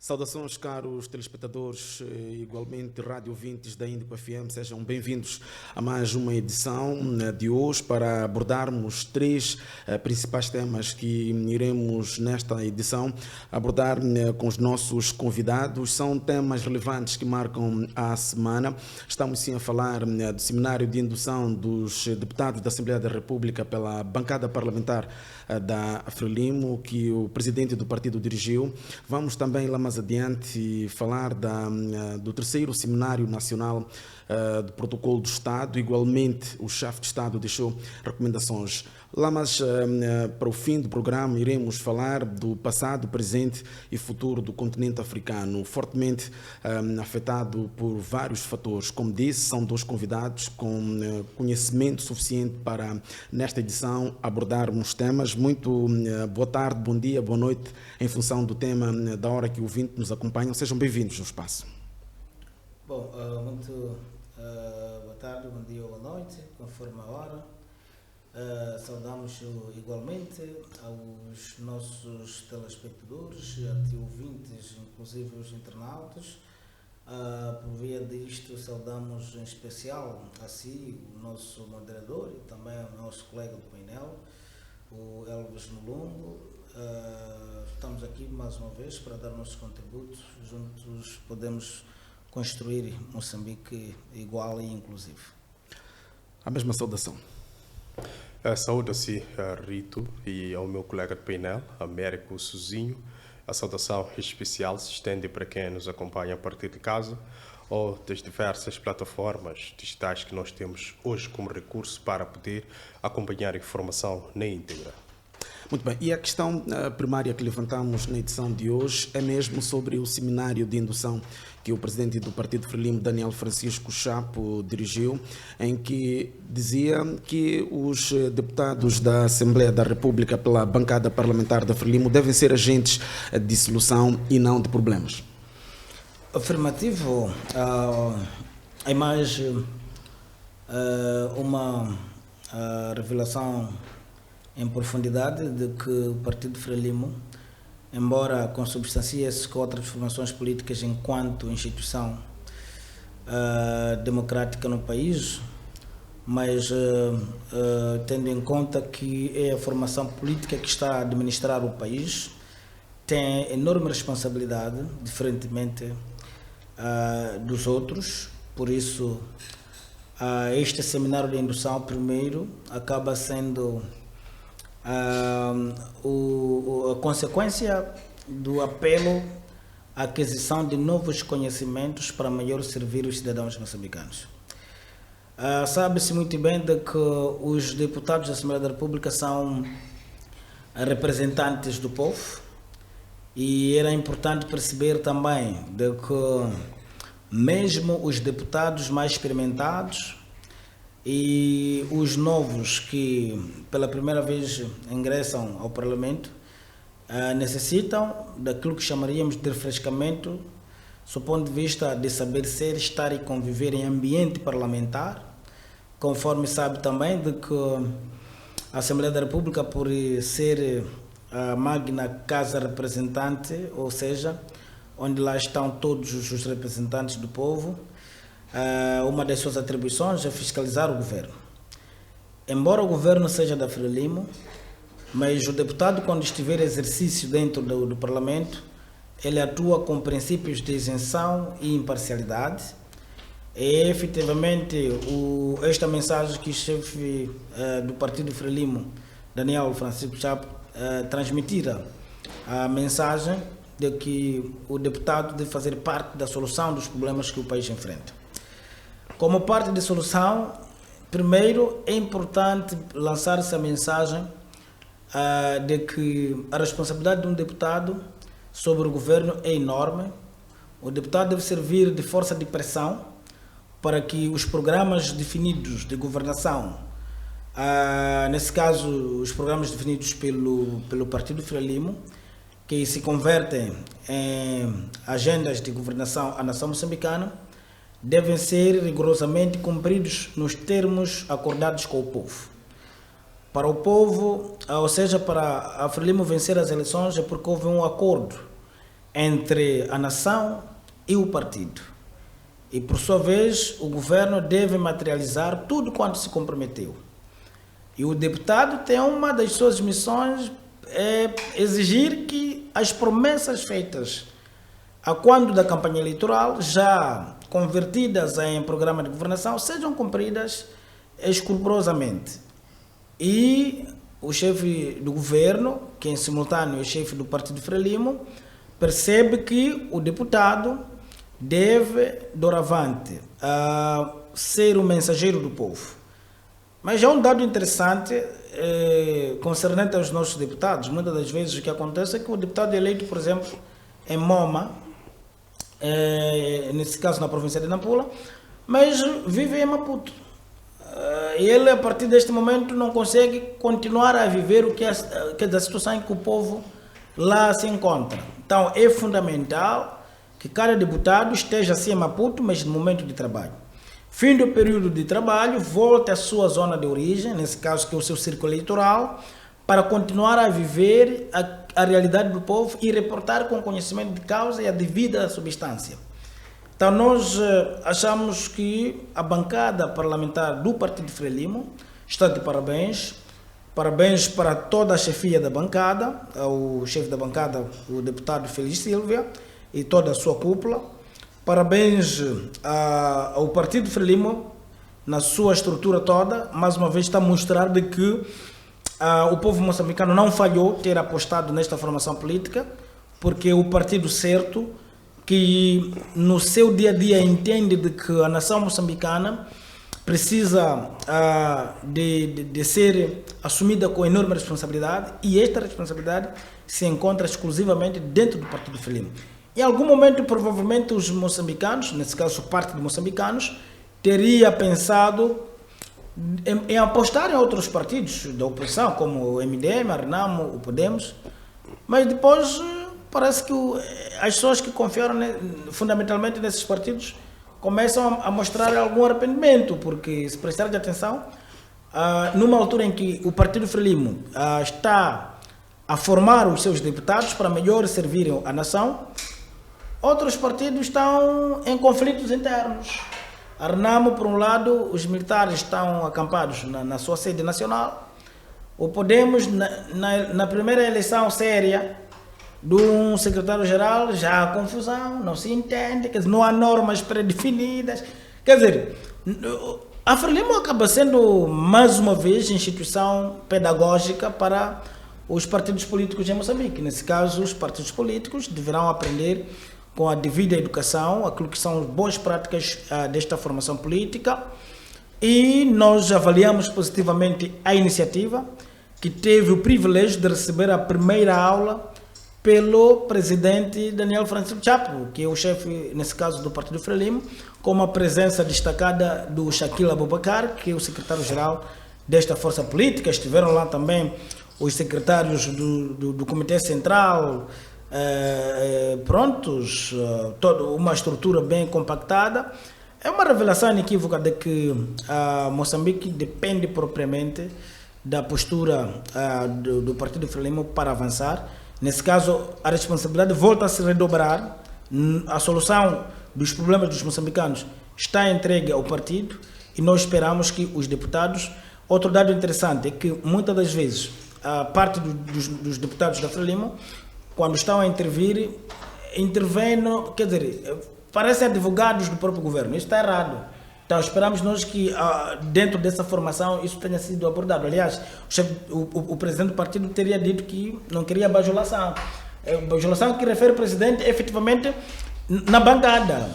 Saudações, caros telespectadores, igualmente rádio ouvintes da Índico FM, sejam bem-vindos a mais uma edição de hoje para abordarmos três principais temas que iremos nesta edição abordar com os nossos convidados. São temas relevantes que marcam a semana. Estamos sim a falar do seminário de indução dos deputados da Assembleia da República pela bancada parlamentar da Frelimo, que o presidente do partido dirigiu. Vamos também lá mais adiante falar do terceiro Seminário Nacional do Protocolo do Estado. Igualmente, o chefe de Estado deixou recomendações. Lá mais para o fim do programa, iremos falar do passado, presente e futuro do continente africano, fortemente afetado por vários fatores. Como disse, são dois convidados com conhecimento suficiente para, nesta edição, abordarmos temas. Muito boa tarde, bom dia, boa noite, em função do tema da hora que o ouvinte nos acompanha. Sejam bem-vindos no espaço. Bom, muito boa tarde, bom dia ou boa noite, conforme a hora. Saudamos igualmente aos nossos telespectadores, a ouvintes, inclusive os internautas. Por via disto, saudamos em especial a si, o nosso moderador e também o nosso colega do painel, o Elvis Mulungo. Estamos aqui mais uma vez para dar nossos contributos. Juntos podemos construir Moçambique igual e inclusivo. A mesma saudação. Saúde-se a Rito e ao meu colega de painel, Américo Sozinho. A saudação especial se estende para quem nos acompanha a partir de casa ou das diversas plataformas digitais que nós temos hoje como recurso para poder acompanhar a informação na íntegra. Muito bem, e a questão primária que levantamos na edição de hoje é mesmo sobre o seminário de indução que o presidente do Partido Frelimo, Daniel Francisco Chapo, dirigiu, em que dizia que os deputados da Assembleia da República pela bancada parlamentar da Frelimo devem ser agentes de solução e não de problemas. Afirmativo. É mais uma revelação em profundidade de que o Partido Frelimo, embora consubstancie-se com outras formações políticas enquanto instituição democrática no país, mas tendo em conta que é a formação política que está a administrar o país, tem enorme responsabilidade, diferentemente dos outros. Por isso, este seminário de indução, primeiro, acaba sendo a consequência do apelo à aquisição de novos conhecimentos para melhor servir os cidadãos moçambicanos. Sabe-se muito bem de que os deputados da Assembleia da República são representantes do povo e era importante perceber também de que mesmo os deputados mais experimentados e os novos que pela primeira vez ingressam ao Parlamento necessitam daquilo que chamaríamos de refrescamento, do ponto de vista de saber ser, estar e conviver em ambiente parlamentar, conforme sabe também de que a Assembleia da República, por ser a magna casa representante, ou seja, onde lá estão todos os representantes do povo, uma das suas atribuições é fiscalizar o governo. Embora o governo seja da Frelimo, mas o deputado, quando estiver em exercício dentro do Parlamento, ele atua com princípios de isenção e imparcialidade. É efetivamente esta mensagem que o chefe do Partido Frelimo, Daniel Francisco Chapo, transmitira a mensagem de que o deputado deve fazer parte da solução dos problemas que o país enfrenta. Como parte de solução, primeiro é importante lançar essa mensagem de que a responsabilidade de um deputado sobre o governo é enorme. O deputado deve servir de força de pressão para que os programas definidos de governação, nesse caso os programas definidos pelo Partido Frelimo, que se convertem em agendas de governação à nação moçambicana, devem ser rigorosamente cumpridos nos termos acordados com o povo. Para o povo, ou seja, para a Frelimo vencer as eleições, é porque houve um acordo entre a nação e o partido. E, por sua vez, o governo deve materializar tudo quanto se comprometeu. E o deputado tem uma das suas missões é exigir que as promessas feitas a quando da campanha eleitoral, já convertidas em programa de governação, sejam cumpridas escrupulosamente. E o chefe do governo, que em simultâneo é chefe do Partido Frelimo, percebe que o deputado deve, doravante, ser o mensageiro do povo. Mas há um dado interessante concernente aos nossos deputados. Muitas das vezes o que acontece é que o deputado é eleito, por exemplo, em Moma, nesse caso na província de Nampula, mas vive em Maputo. E ele, a partir deste momento, não consegue continuar a viver o que é da situação em que o povo lá se encontra. Então, é fundamental que cada deputado esteja assim em Maputo, mas no momento de trabalho. Fim do período de trabalho, volte à sua zona de origem, nesse caso que é o seu círculo eleitoral, para continuar a viver a realidade do povo e reportar com conhecimento de causa e a devida substância. Então, nós achamos que a bancada parlamentar do Partido Frelimo está de parabéns. Parabéns para toda a chefia da bancada, o chefe da bancada, o deputado Félix Silva, e toda a sua cúpula. Parabéns ao Partido Frelimo, na sua estrutura toda. Mais uma vez está a mostrar de que o povo moçambicano não falhou ter apostado nesta formação política, porque o partido certo, que no seu dia a dia entende de que a nação moçambicana precisa de ser assumida com enorme responsabilidade, e esta responsabilidade se encontra exclusivamente dentro do Partido Frelimo. Em algum momento, provavelmente, os moçambicanos, nesse caso parte de moçambicanos, teria pensado em apostar em outros partidos da oposição, como o MDM, a Renamo, o Podemos, mas depois parece que as pessoas que confiaram fundamentalmente nesses partidos começam a mostrar algum arrependimento, porque se prestar de atenção, numa altura em que o Partido Frelimo está a formar os seus deputados para melhor servirem a nação, outros partidos estão em conflitos internos. A Renamo, por um lado, os militares estão acampados na sua sede nacional. O Podemos, na primeira eleição séria de um secretário-geral, já há confusão, não se entende, quer dizer, não há normas pré-definidas. Quer dizer, a Frelimo acaba sendo, mais uma vez, instituição pedagógica para os partidos políticos em Moçambique. Nesse caso, os partidos políticos deverão aprender com a devida educação aquilo que são boas práticas desta formação política, e nós avaliamos positivamente a iniciativa, que teve o privilégio de receber a primeira aula pelo presidente Daniel Francisco Chapo, que é o chefe, nesse caso, do Partido Frelimo, com a presença destacada do Shaquille Abubakar, que é o secretário-geral desta força política. Estiveram lá também os secretários do Comitê Central, prontos, toda uma estrutura bem compactada. É uma revelação inequívoca de que Moçambique depende propriamente da postura do Partido Frelimo para avançar. Nesse caso, a responsabilidade volta a se redobrar. A solução dos problemas dos moçambicanos está entregue ao partido, e nós esperamos que os deputados... Outro dado interessante é que muitas das vezes a parte dos deputados da Frelimo, quando estão a intervir, intervêm, quer dizer, parecem advogados do próprio governo. Isso está errado. Então esperamos nós que dentro dessa formação isso tenha sido abordado. Aliás, o presidente do partido teria dito que não queria bajulação. Bajulação que refere o presidente efetivamente na bancada.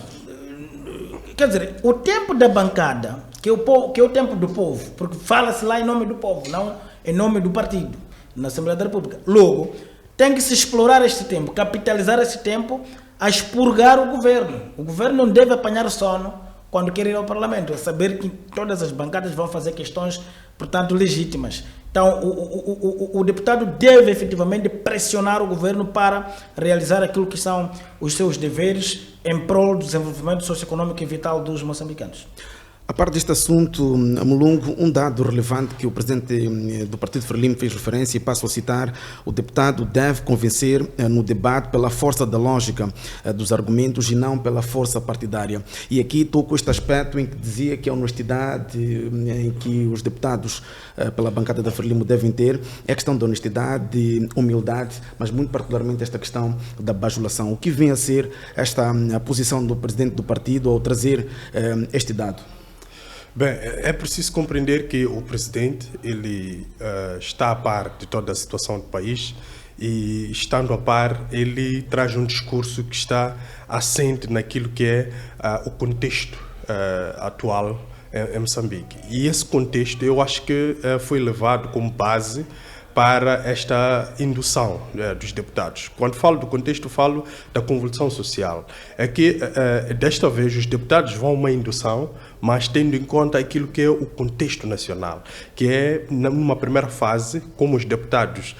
Quer dizer, o tempo da bancada, que é o tempo do povo, porque fala-se lá em nome do povo, não em nome do partido, na Assembleia da República. Logo, tem que se explorar este tempo, capitalizar este tempo a expurgar o governo. O governo não deve apanhar sono quando quer ir ao Parlamento, é saber que todas as bancadas vão fazer questões, portanto, legítimas. Então, o deputado deve efetivamente pressionar o governo para realizar aquilo que são os seus deveres em prol do desenvolvimento socioeconômico e vital dos moçambicanos. A parte deste assunto, Mulungu, um dado relevante que o presidente do Partido Frelimo fez referência, e passo a citar: o deputado deve convencer no debate pela força da lógica dos argumentos e não pela força partidária. E aqui estou com este aspecto em que dizia que a honestidade em que os deputados pela bancada da Frelimo devem ter é a questão da honestidade, humildade, mas muito particularmente esta questão da bajulação. O que vem a ser a posição do presidente do partido ao trazer este dado? Bem, é preciso compreender que o presidente ele está a par de toda a situação do país e, estando a par, ele traz um discurso que está assente naquilo que é o contexto atual em Moçambique. E esse contexto eu acho que foi levado como base para esta indução dos deputados. Quando falo do contexto, falo da convulsão social. É que, desta vez, os deputados vão a uma indução, mas tendo em conta aquilo que é o contexto nacional, que é, numa primeira fase, como os deputados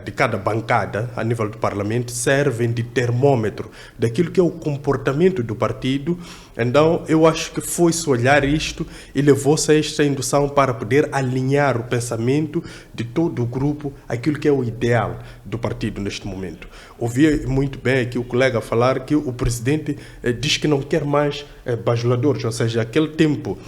de cada bancada, a nível do Parlamento, servem de termômetro daquilo que é o comportamento do partido. Então, eu acho que foi-se olhar isto e levou-se a esta indução para poder alinhar o pensamento de todo o grupo aquilo que é o ideal do partido neste momento. Ouvi muito bem aqui o colega falar que o presidente diz que não quer mais bajuladores, ou seja, aquele tempo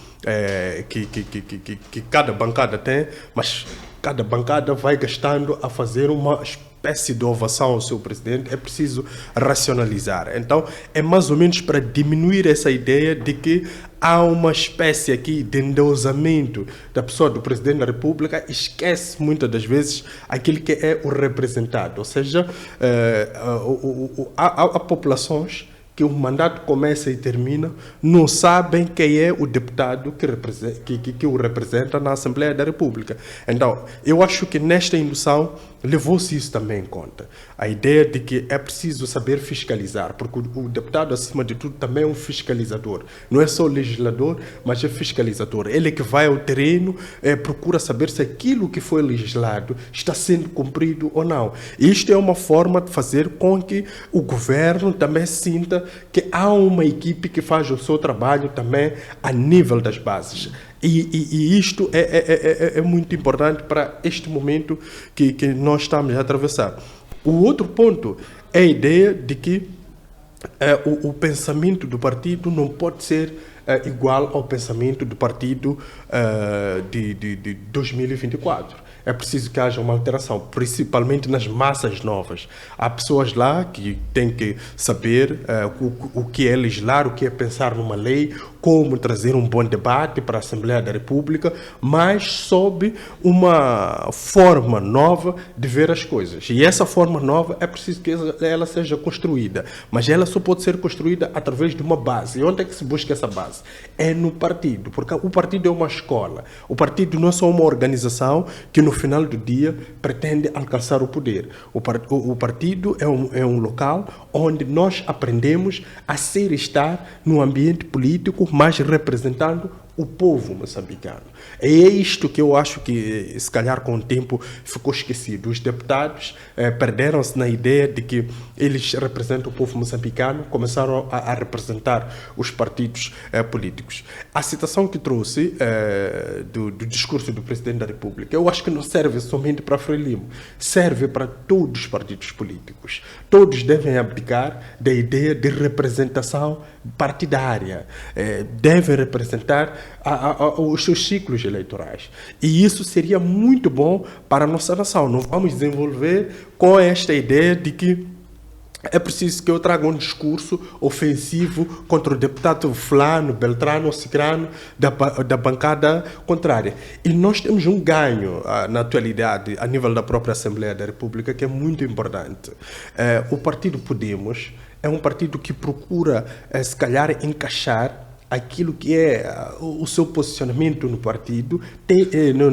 que cada bancada tem, mas cada bancada vai gastando a fazer uma espécie de ovação ao seu presidente. É preciso racionalizar. Então, é mais ou menos para diminuir essa ideia de que há uma espécie aqui de endeusamento da pessoa do presidente da República, esquece muitas das vezes aquilo que é o representado. Ou seja, há populações que o mandato começa e termina, não sabem quem é o deputado que o representa na Assembleia da República. Então, eu acho que nesta indução levou-se isso também em conta. A ideia de que é preciso saber fiscalizar, porque o deputado, acima de tudo, também é um fiscalizador. Não é só legislador, mas é fiscalizador. Ele é que vai ao terreno, procura saber se aquilo que foi legislado está sendo cumprido ou não. E isto é uma forma de fazer com que o governo também sinta que há uma equipe que faz o seu trabalho também a nível das bases. E isto é muito importante para este momento que nós estamos a atravessar. O outro ponto é a ideia de que o pensamento do partido não pode ser igual ao pensamento do partido de 2024. É preciso que haja uma alteração, principalmente nas massas novas. Há pessoas lá que têm que saber o que é legislar, o que é pensar numa lei, como trazer um bom debate para a Assembleia da República, mas sob uma forma nova de ver as coisas. E essa forma nova é preciso que ela seja construída, mas ela só pode ser construída através de uma base. E onde é que se busca essa base? É no partido, porque o partido é uma escola. O partido não é só uma organização que no final do dia pretende alcançar o poder. O partido é um local onde nós aprendemos a ser e estar no ambiente político, mas representando o povo moçambicano. É isto que eu acho que, se calhar, com o tempo ficou esquecido. Os deputados perderam-se na ideia de que eles representam o povo moçambicano, começaram a representar os partidos políticos. A citação que trouxe do discurso do Presidente da República, eu acho que não serve somente para Frelimo, serve para todos os partidos políticos. Todos devem abdicar da ideia de representação partidária, devem representar os seus ciclos eleitorais. E isso seria muito bom para a nossa nação. Não vamos desenvolver com esta ideia de que é preciso que eu traga um discurso ofensivo contra o deputado fulano, beltrano ou cicrano da bancada contrária. E nós temos um ganho na atualidade, a nível da própria Assembleia da República, que é muito importante. O partido Podemos é um partido que procura, se calhar, encaixar aquilo que é o seu posicionamento no partido,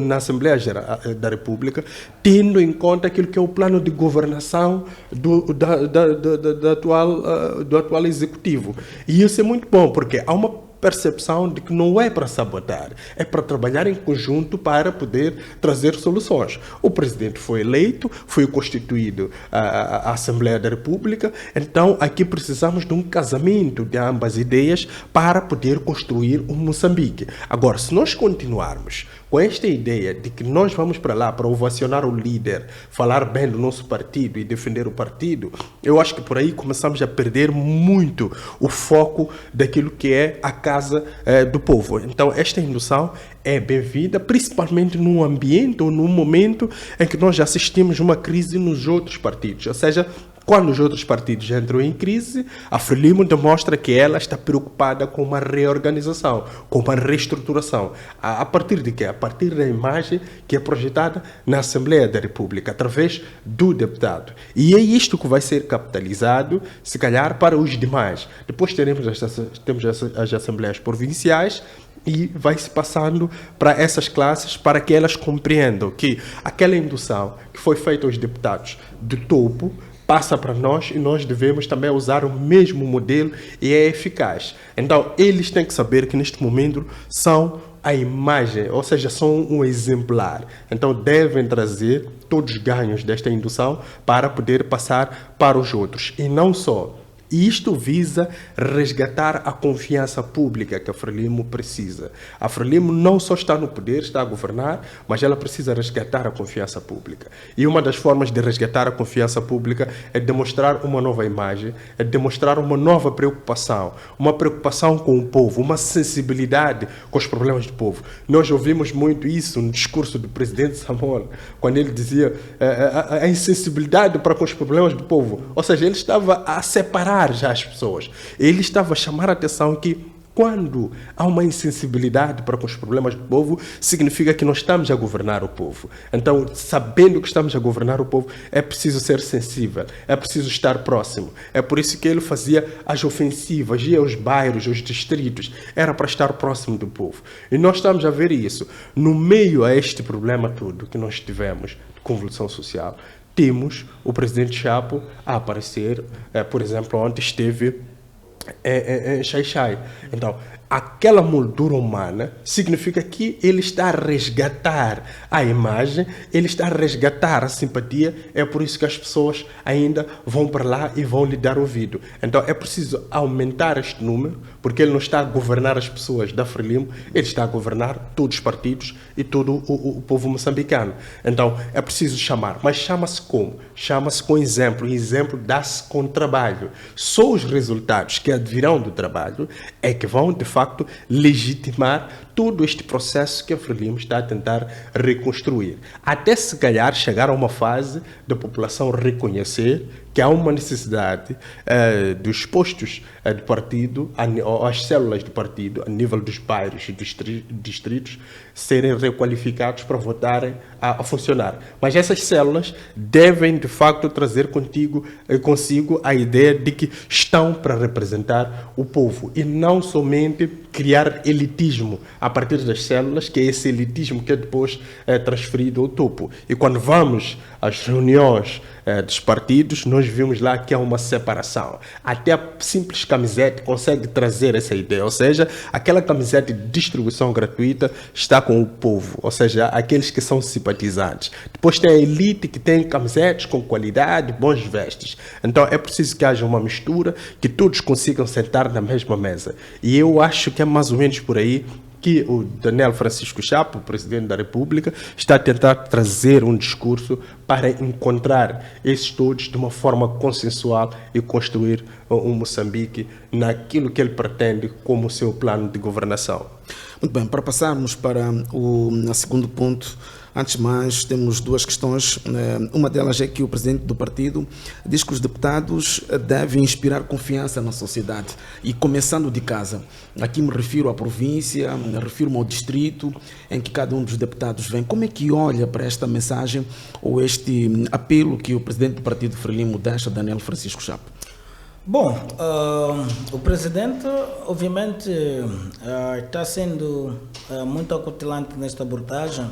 na Assembleia Geral da República, tendo em conta aquilo que é o plano de governação do atual executivo. E isso é muito bom, porque há uma percepção de que não é para sabotar, é para trabalhar em conjunto para poder trazer soluções. O presidente foi eleito, foi constituído a Assembleia da República, então aqui precisamos de um casamento de ambas ideias para poder construir um Moçambique. Agora, se nós continuarmos com esta ideia de que nós vamos para lá para ovacionar o líder, falar bem do nosso partido e defender o partido, eu acho que por aí começamos a perder muito o foco daquilo que é a casa do povo. Então, esta indução é bem-vinda, principalmente num ambiente ou num momento em que nós já assistimos uma crise nos outros partidos. Ou seja, quando os outros partidos entram em crise, a Frelimo demonstra que ela está preocupada com uma reorganização, com uma reestruturação. A partir de quê? A partir da imagem que é projetada na Assembleia da República, através do deputado. E é isto que vai ser capitalizado, se calhar, para os demais. Depois temos as Assembleias Provinciais, e vai se passando para essas classes para que elas compreendam que aquela indução que foi feita aos deputados do topo passa para nós e nós devemos também usar o mesmo modelo e é eficaz. Então, eles têm que saber que neste momento são a imagem, ou seja, são um exemplar. Então, devem trazer todos os ganhos desta indução para poder passar para os outros. E não só. E isto visa resgatar a confiança pública que a Frelimo precisa. A Frelimo não só está no poder, está a governar, mas ela precisa resgatar a confiança pública. E uma das formas de resgatar a confiança pública é demonstrar uma nova imagem, é demonstrar uma nova preocupação com o povo, uma sensibilidade com os problemas do povo. Nós ouvimos muito isso no discurso do presidente Samoa, quando ele dizia a insensibilidade para com os problemas do povo. Ou seja, ele estava a separar já as pessoas. Ele estava a chamar a atenção que quando há uma insensibilidade para com os problemas do povo, significa que nós estamos a governar o povo. Então, sabendo que estamos a governar o povo, é preciso ser sensível, é preciso estar próximo. É por isso que ele fazia as ofensivas, ia aos bairros, aos distritos, era para estar próximo do povo. E nós estamos a ver isso. No meio a este problema todo que nós tivemos de convulsão social, temos o presidente Chapo a aparecer, por exemplo, ontem esteve em Xai-Xai. Então, aquela moldura humana significa que ele está a resgatar a imagem, ele está a resgatar a simpatia, é por isso que as pessoas ainda vão para lá e vão lhe dar ouvido. Então é preciso aumentar este número, porque ele não está a governar as pessoas da Frelimo, ele está a governar todos os partidos e todo o povo moçambicano. Então é preciso chamar, mas chama-se como? Chama-se com exemplo, e exemplo dá-se com trabalho. Só os resultados que advirão do trabalho é que vão, de facto, legitimar todo este processo que a Frelimo está a tentar reconstruir. Até se calhar chegar a uma fase da população reconhecer que há uma necessidade dos postos do partido, as células do partido, a nível dos bairros e dos distritos, serem requalificados para voltarem a funcionar. Mas essas células devem, de facto, trazer consigo a ideia de que estão para representar o povo e não somente criar elitismo a partir das células, que é esse elitismo que é depois transferido ao topo. E quando vamos às reuniões dos partidos, nós vimos lá que há uma separação. Até a simples camiseta consegue trazer essa ideia, ou seja, aquela camiseta de distribuição gratuita está com o povo, ou seja, aqueles que são simpatizantes. Depois tem a elite que tem camisetas com qualidade, bons vestes. Então é preciso que haja uma mistura, que todos consigam sentar na mesma mesa. E eu acho que é mais ou menos por aí que o Daniel Francisco Chapo, o presidente da República, está a tentar trazer um discurso para encontrar esses todos de uma forma consensual e construir um Moçambique naquilo que ele pretende como seu plano de governação. Muito bem, para passarmos para o segundo ponto, antes de mais, temos duas questões. Uma delas é que o presidente do partido diz que os deputados devem inspirar confiança na sociedade e começando de casa. Aqui me refiro à província, me refiro ao distrito em que cada um dos deputados vem. Como é que olha para esta mensagem ou este apelo que o presidente do partido Frelimo deixa, Daniel Francisco Chapo? Bom, o presidente, obviamente, está sendo muito acutilante nesta abordagem.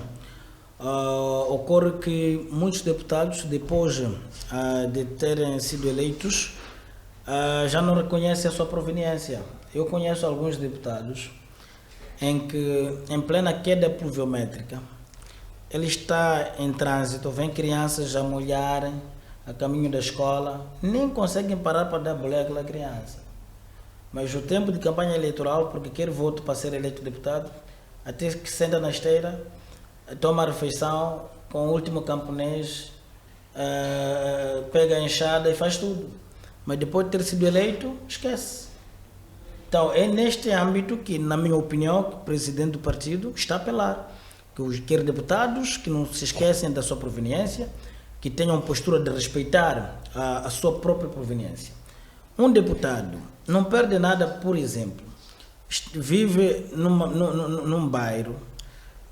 Ocorre que muitos deputados, depois de terem sido eleitos, já não reconhecem a sua proveniência. Eu conheço alguns deputados em que, em plena queda pluviométrica, ele está em trânsito, vem crianças a molharem a caminho da escola, nem conseguem parar para dar boleia àquela criança. Mas o tempo de campanha eleitoral, porque quer voto para ser eleito deputado, até que senta na esteira, toma a refeição com o último camponês, pega a enxada e faz tudo. Mas depois de ter sido eleito, esquece. Então é neste âmbito que, na minha opinião, o presidente do partido está a apelar. Que quer deputados que não se esquecem da sua proveniência, que tenham postura de respeitar a sua própria proveniência. Um deputado não perde nada, por exemplo, vive num bairro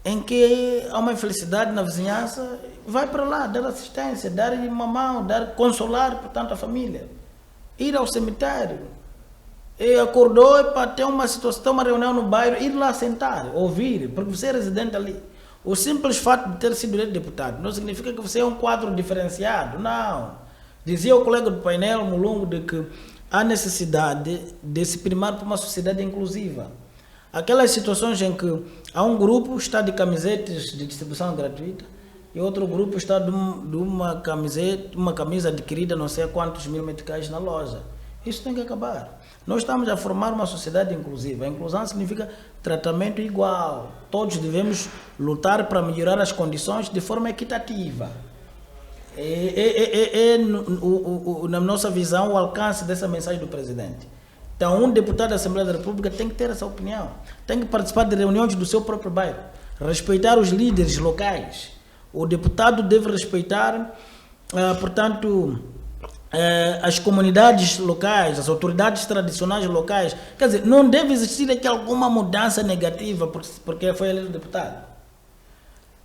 em que há uma infelicidade na vizinhança, vai para lá dar assistência, dar uma mão, consolar, portanto, a família. Ir ao cemitério. E acordou para ter uma situação, uma reunião no bairro, ir lá sentar, ouvir, porque você é residente ali. O simples fato de ter sido eleito deputado não significa que você é um quadro diferenciado, não. Dizia o colega do painel, Mulungo, de que há necessidade de se primar por uma sociedade inclusiva. Aquelas situações em que há um grupo que está de camisetas de distribuição gratuita e outro grupo está de uma camisa adquirida não sei a quantos mil meticais na loja. Isso tem que acabar. Nós estamos a formar uma sociedade inclusiva. A inclusão significa tratamento igual. Todos devemos lutar para melhorar as condições de forma equitativa. Na nossa visão, o alcance dessa mensagem do presidente. Então, um deputado da Assembleia da República tem que ter essa opinião. Tem que participar de reuniões do seu próprio bairro. Respeitar os líderes locais. O deputado deve respeitar, portanto, as comunidades locais, as autoridades tradicionais locais. Quer dizer, não deve existir aqui alguma mudança negativa porque foi eleito deputado.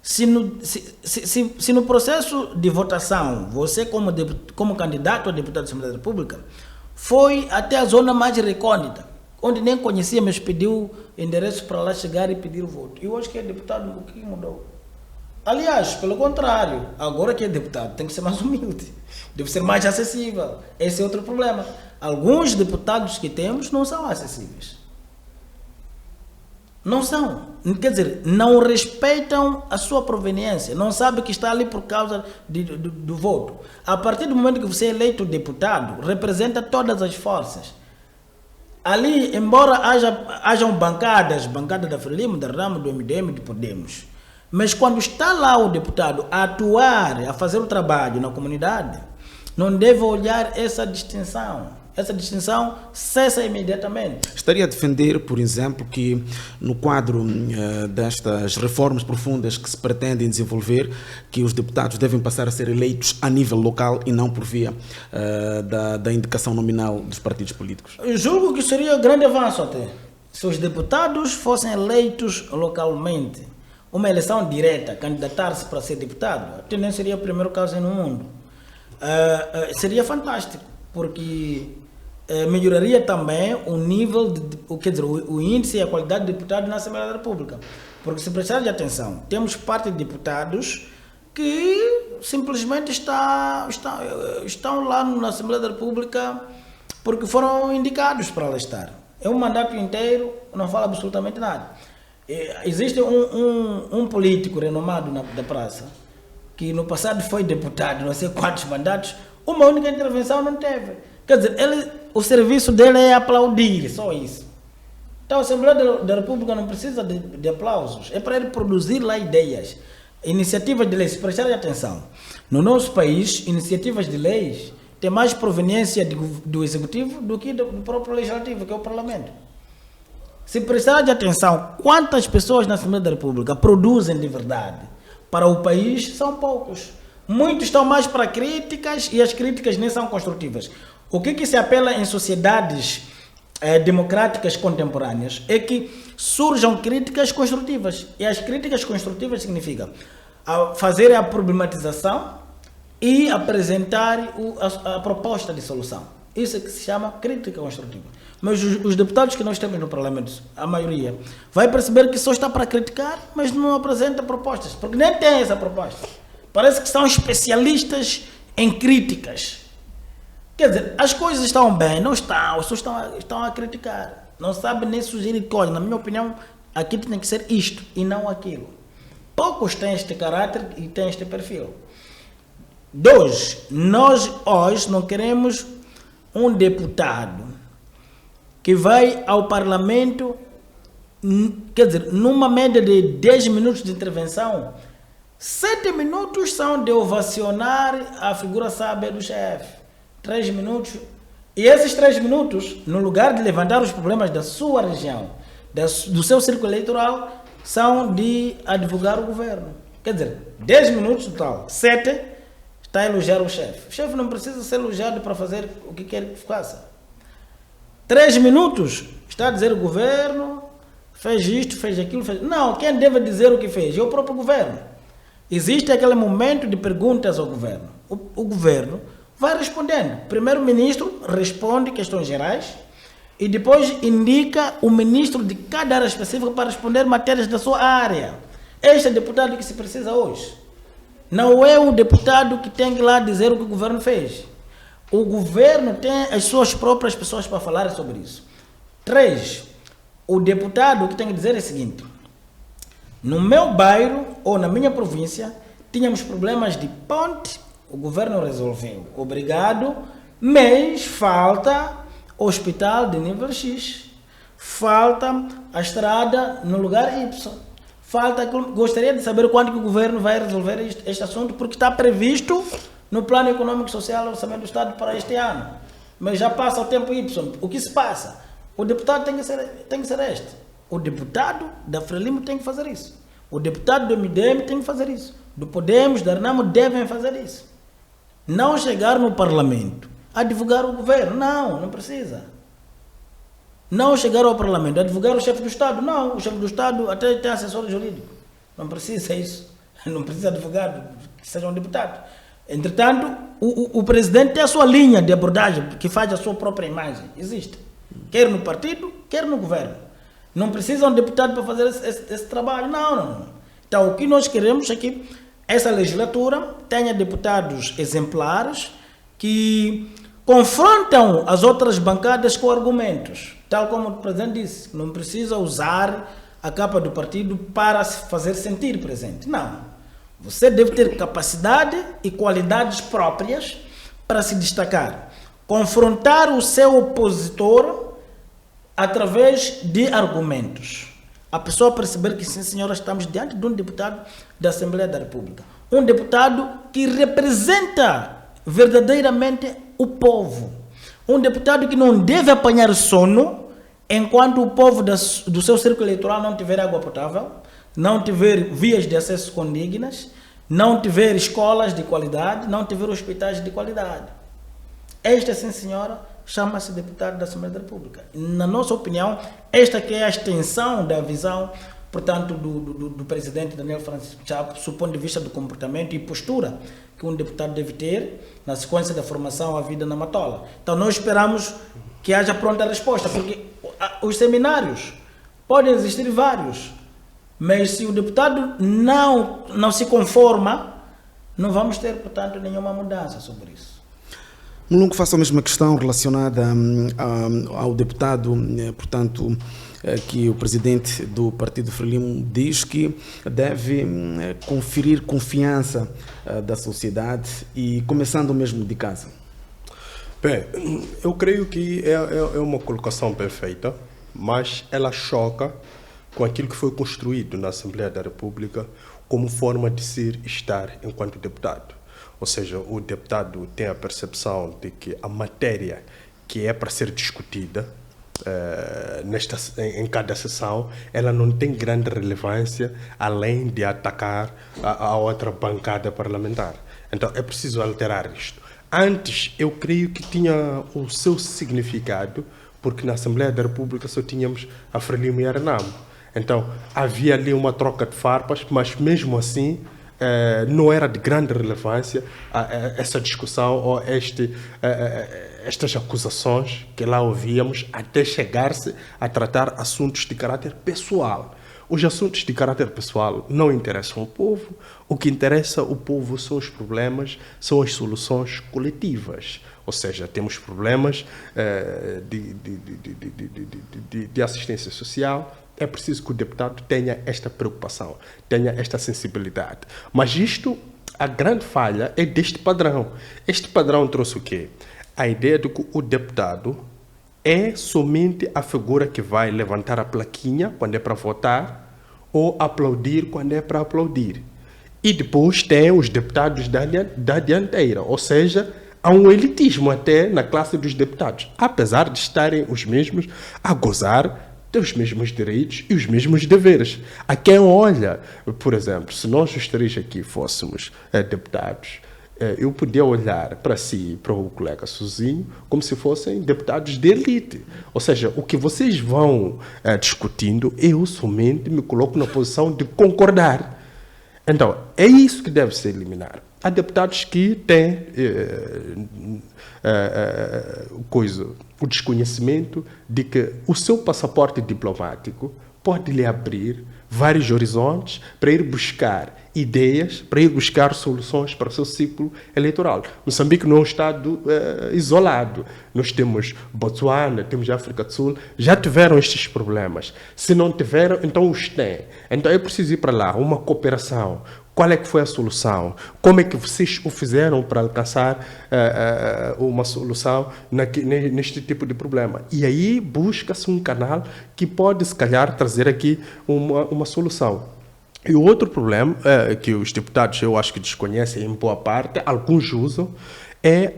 Se no processo de votação, você como candidato a deputado da Assembleia da República, foi até a zona mais recôndita, onde nem conhecia, mas pediu endereço para lá chegar e pedir o voto. E hoje que é deputado, o que mudou? Aliás, pelo contrário, agora que é deputado tem que ser mais humilde, deve ser mais acessível. Esse é outro problema. Alguns deputados que temos não são acessíveis. Não são. Quer dizer, não respeitam a sua proveniência, não sabem que está ali por causa do voto. A partir do momento que você é eleito deputado, representa todas as forças. Ali, embora hajam bancadas da Frelimo, da Ramo, do MDM, do Podemos, mas quando está lá o deputado a atuar, a fazer o trabalho na comunidade, não deve olhar essa distinção. Essa distinção cessa imediatamente. Estaria a defender, por exemplo, que no quadro destas reformas profundas que se pretendem desenvolver, que os deputados devem passar a ser eleitos a nível local e não por via da indicação nominal dos partidos políticos? Eu julgo que seria um grande avanço até. Se os deputados fossem eleitos localmente, uma eleição direta, candidatar-se para ser deputado, até nem seria o primeiro caso no mundo. Seria fantástico, porque melhoraria também o nível, quer dizer, o índice e a qualidade de deputados na Assembleia da República. Porque se prestar de atenção, temos parte de deputados que simplesmente estão lá na Assembleia da República porque foram indicados para lá estar. É um mandato inteiro, não fala absolutamente nada. Existe um político renomado da praça que no passado foi deputado, não sei quantos mandatos, uma única intervenção não teve. Quer dizer, o serviço dele é aplaudir, só isso. Então a Assembleia da República não precisa de aplausos, é para ele produzir lá ideias, iniciativas de leis. Se prestarem atenção, no nosso país, iniciativas de leis têm mais proveniência do Executivo do que do próprio Legislativo, que é o Parlamento. Se prestarem atenção, quantas pessoas na Assembleia da República produzem de verdade para o país, são poucos. Muitos estão mais para críticas e as críticas nem são construtivas. O que se apela em sociedades democráticas contemporâneas é que surjam críticas construtivas. E as críticas construtivas significam fazer a problematização e apresentar a proposta de solução. Isso é que se chama crítica construtiva. Mas os deputados que nós temos no Parlamento, a maioria, vai perceber que só está para criticar, mas não apresenta propostas, porque nem tem essa proposta. Parece que são especialistas em críticas. Quer dizer, as coisas estão bem, não estão, só estão a criticar. Não sabe nem sugerir coisa. Na minha opinião, aqui tem que ser isto e não aquilo. Poucos têm este caráter e têm este perfil. 2, nós hoje não queremos um deputado que vai ao Parlamento, quer dizer, numa média de 10 minutos de intervenção, 7 minutos são de ovacionar a figura sábia do chefe. 3 minutos. E esses 3 minutos, no lugar de levantar os problemas da sua região, do seu círculo eleitoral, são de advogar o governo. Quer dizer, 10 minutos total, 7 está a elogiar o chefe. O chefe não precisa ser elogiado para fazer o que quer que faça. 3 minutos está a dizer o governo fez isto, fez aquilo, fez... Não, quem deve dizer o que fez é o próprio governo. Existe aquele momento de perguntas ao governo. O governo vai respondendo. O primeiro-ministro responde questões gerais e depois indica o ministro de cada área específica para responder matérias da sua área. Este é o deputado que se precisa hoje. Não é o deputado que tem que ir lá dizer o que o governo fez. O governo tem as suas próprias pessoas para falar sobre isso. 3, o deputado que tem que dizer é o seguinte: no meu bairro ou na minha província tínhamos problemas de ponte, o governo resolveu, obrigado, mas falta hospital de nível X, falta a estrada no lugar Y. Gostaria de saber quando que o governo vai resolver este assunto, porque está previsto no Plano Econômico e Social do Orçamento do Estado para este ano. Mas já passa o tempo Y. O que se passa? O deputado tem que ser este. O deputado da Frelimo tem que fazer isso. O deputado do MDM tem que fazer isso. Do Podemos, da Renamo devem fazer isso. Não chegar no Parlamento a divulgar o governo. Não precisa. Não chegar ao Parlamento a divulgar o chefe do Estado. Não, o chefe do Estado até tem assessor jurídico. Não precisa isso. Não precisa divulgar que seja um deputado. Entretanto, o presidente tem a sua linha de abordagem que faz a sua própria imagem. Existe. Quer no partido, quer no governo. Não precisa um deputado para fazer esse trabalho. Não. Então, o que nós queremos é que essa legislatura tenha deputados exemplares que confrontam as outras bancadas com argumentos. Tal como o presidente disse, não precisa usar a capa do partido para se fazer sentir presente. Não. Você deve ter capacidade e qualidades próprias para se destacar. Confrontar o seu opositor através de argumentos. A pessoa perceber que, sim, senhora, estamos diante de um deputado da Assembleia da República. Um deputado que representa verdadeiramente o povo. Um deputado que não deve apanhar sono enquanto o povo do seu círculo eleitoral não tiver água potável, não tiver vias de acesso condignas, não tiver escolas de qualidade, não tiver hospitais de qualidade. Esta, sim, senhora, chama-se deputado da Assembleia da República. Na nossa opinião, esta que é a extensão da visão, portanto, do presidente Daniel Francisco Chapo, do ponto de vista do comportamento e postura que um deputado deve ter na sequência da formação à vida na Matola. Então, nós esperamos que haja pronta resposta, porque os seminários podem existir vários, mas se o deputado não se conforma, não vamos ter, portanto, nenhuma mudança sobre isso. Mulungu, faço a mesma questão relacionada ao deputado, portanto, que o presidente do Partido Frelimo diz que deve conferir confiança da sociedade e começando mesmo de casa. Bem, eu creio que é uma colocação perfeita, mas ela choca com aquilo que foi construído na Assembleia da República como forma de ser e estar enquanto deputado. Ou seja, o deputado tem a percepção de que a matéria que é para ser discutida em cada sessão, ela não tem grande relevância além de atacar a outra bancada parlamentar. Então é preciso alterar isto. Antes, eu creio que tinha o seu significado, porque na Assembleia da República só tínhamos a Frelimo e a Renamo. Então havia ali uma troca de farpas, mas mesmo assim não era de grande relevância essa discussão ou estas acusações que lá ouvíamos, até chegar-se a tratar assuntos de caráter pessoal. Os assuntos de caráter pessoal não interessam o povo. O que interessa o povo são os problemas, são as soluções coletivas. Ou seja, temos problemas de assistência social. É preciso que o deputado tenha esta preocupação, tenha esta sensibilidade. Mas isto, a grande falha é deste padrão. Este padrão trouxe o quê? A ideia de que o deputado é somente a figura que vai levantar a plaquinha quando é para votar ou aplaudir quando é para aplaudir. E depois tem os deputados da dianteira, ou seja, há um elitismo até na classe dos deputados, apesar de estarem os mesmos a gozar dos mesmos direitos e os mesmos deveres. A quem olha, por exemplo, se nós os três aqui fôssemos deputados, eu podia olhar para si, para o colega Suzinho, como se fossem deputados de elite. Ou seja, o que vocês vão discutindo, eu somente me coloco na posição de concordar. Então, é isso que deve ser eliminado. Há deputados que têm o desconhecimento de que o seu passaporte diplomático pode lhe abrir vários horizontes para ir buscar ideias, para ir buscar soluções para o seu ciclo eleitoral. Moçambique não é um estado isolado. Nós temos Botsuana, temos África do Sul, já tiveram estes problemas. Se não tiveram, então os têm. Então é preciso ir para lá, uma cooperação. Qual é que foi a solução? Como é que vocês o fizeram para alcançar uma solução neste tipo de problema? E aí busca-se um canal que pode, se calhar, trazer aqui uma solução. E o outro problema que os deputados, eu acho que desconhecem em boa parte, alguns usam, é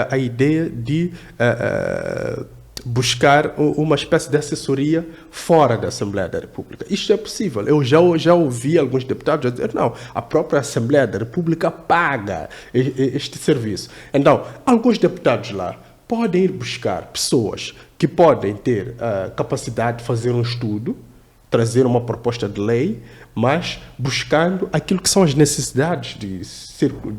a ideia de buscar uma espécie de assessoria fora da Assembleia da República. Isto é possível. Eu já ouvi alguns deputados dizer, não, a própria Assembleia da República paga este serviço. Então, alguns deputados lá podem ir buscar pessoas que podem ter a capacidade de fazer um estudo, trazer uma proposta de lei, mas buscando aquilo que são as necessidades de círculo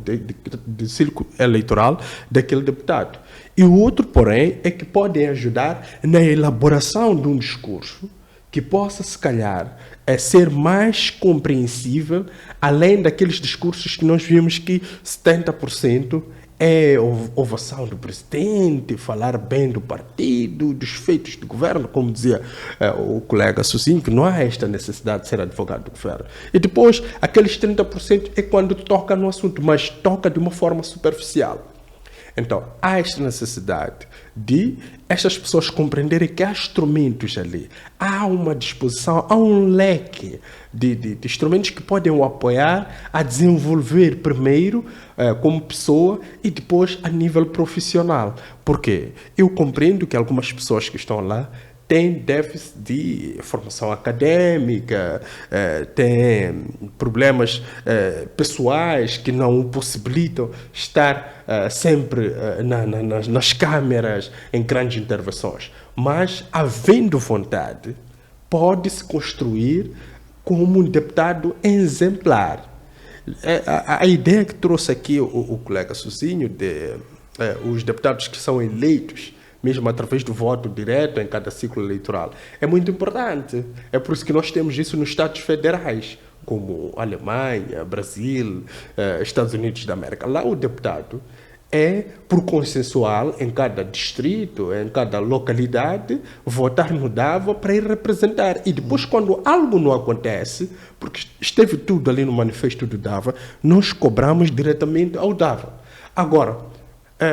eleitoral daquele deputado. E o outro, porém, é que podem ajudar na elaboração de um discurso que possa, se calhar, ser mais compreensível, além daqueles discursos que nós vimos que 70% é ovação do presidente, falar bem do partido, dos feitos do governo, como dizia o colega Suzinho, que não há esta necessidade de ser advogado do governo. E depois, aqueles 30% é quando toca no assunto, mas toca de uma forma superficial. Então, há esta necessidade de estas pessoas compreenderem que há instrumentos ali, há uma disposição, há um leque de instrumentos que podem o apoiar a desenvolver primeiro como pessoa e depois a nível profissional. Por quê? Eu compreendo que algumas pessoas que estão lá têm déficit de formação acadêmica, têm problemas pessoais que não o possibilitam estar sempre nas câmeras, em grandes intervenções. Mas, havendo vontade, pode-se construir como um deputado exemplar. A ideia que trouxe aqui o colega Suzinho, os deputados que são eleitos, mesmo através do voto direto em cada ciclo eleitoral, é muito importante. É por isso que nós temos isso nos Estados federais, como Alemanha, Brasil, Estados Unidos da América. Lá o deputado é, por consensual, em cada distrito, em cada localidade, votar no DAVA para ir representar. E depois, quando algo não acontece, porque esteve tudo ali no manifesto do DAVA, nós cobramos diretamente ao DAVA. Agora,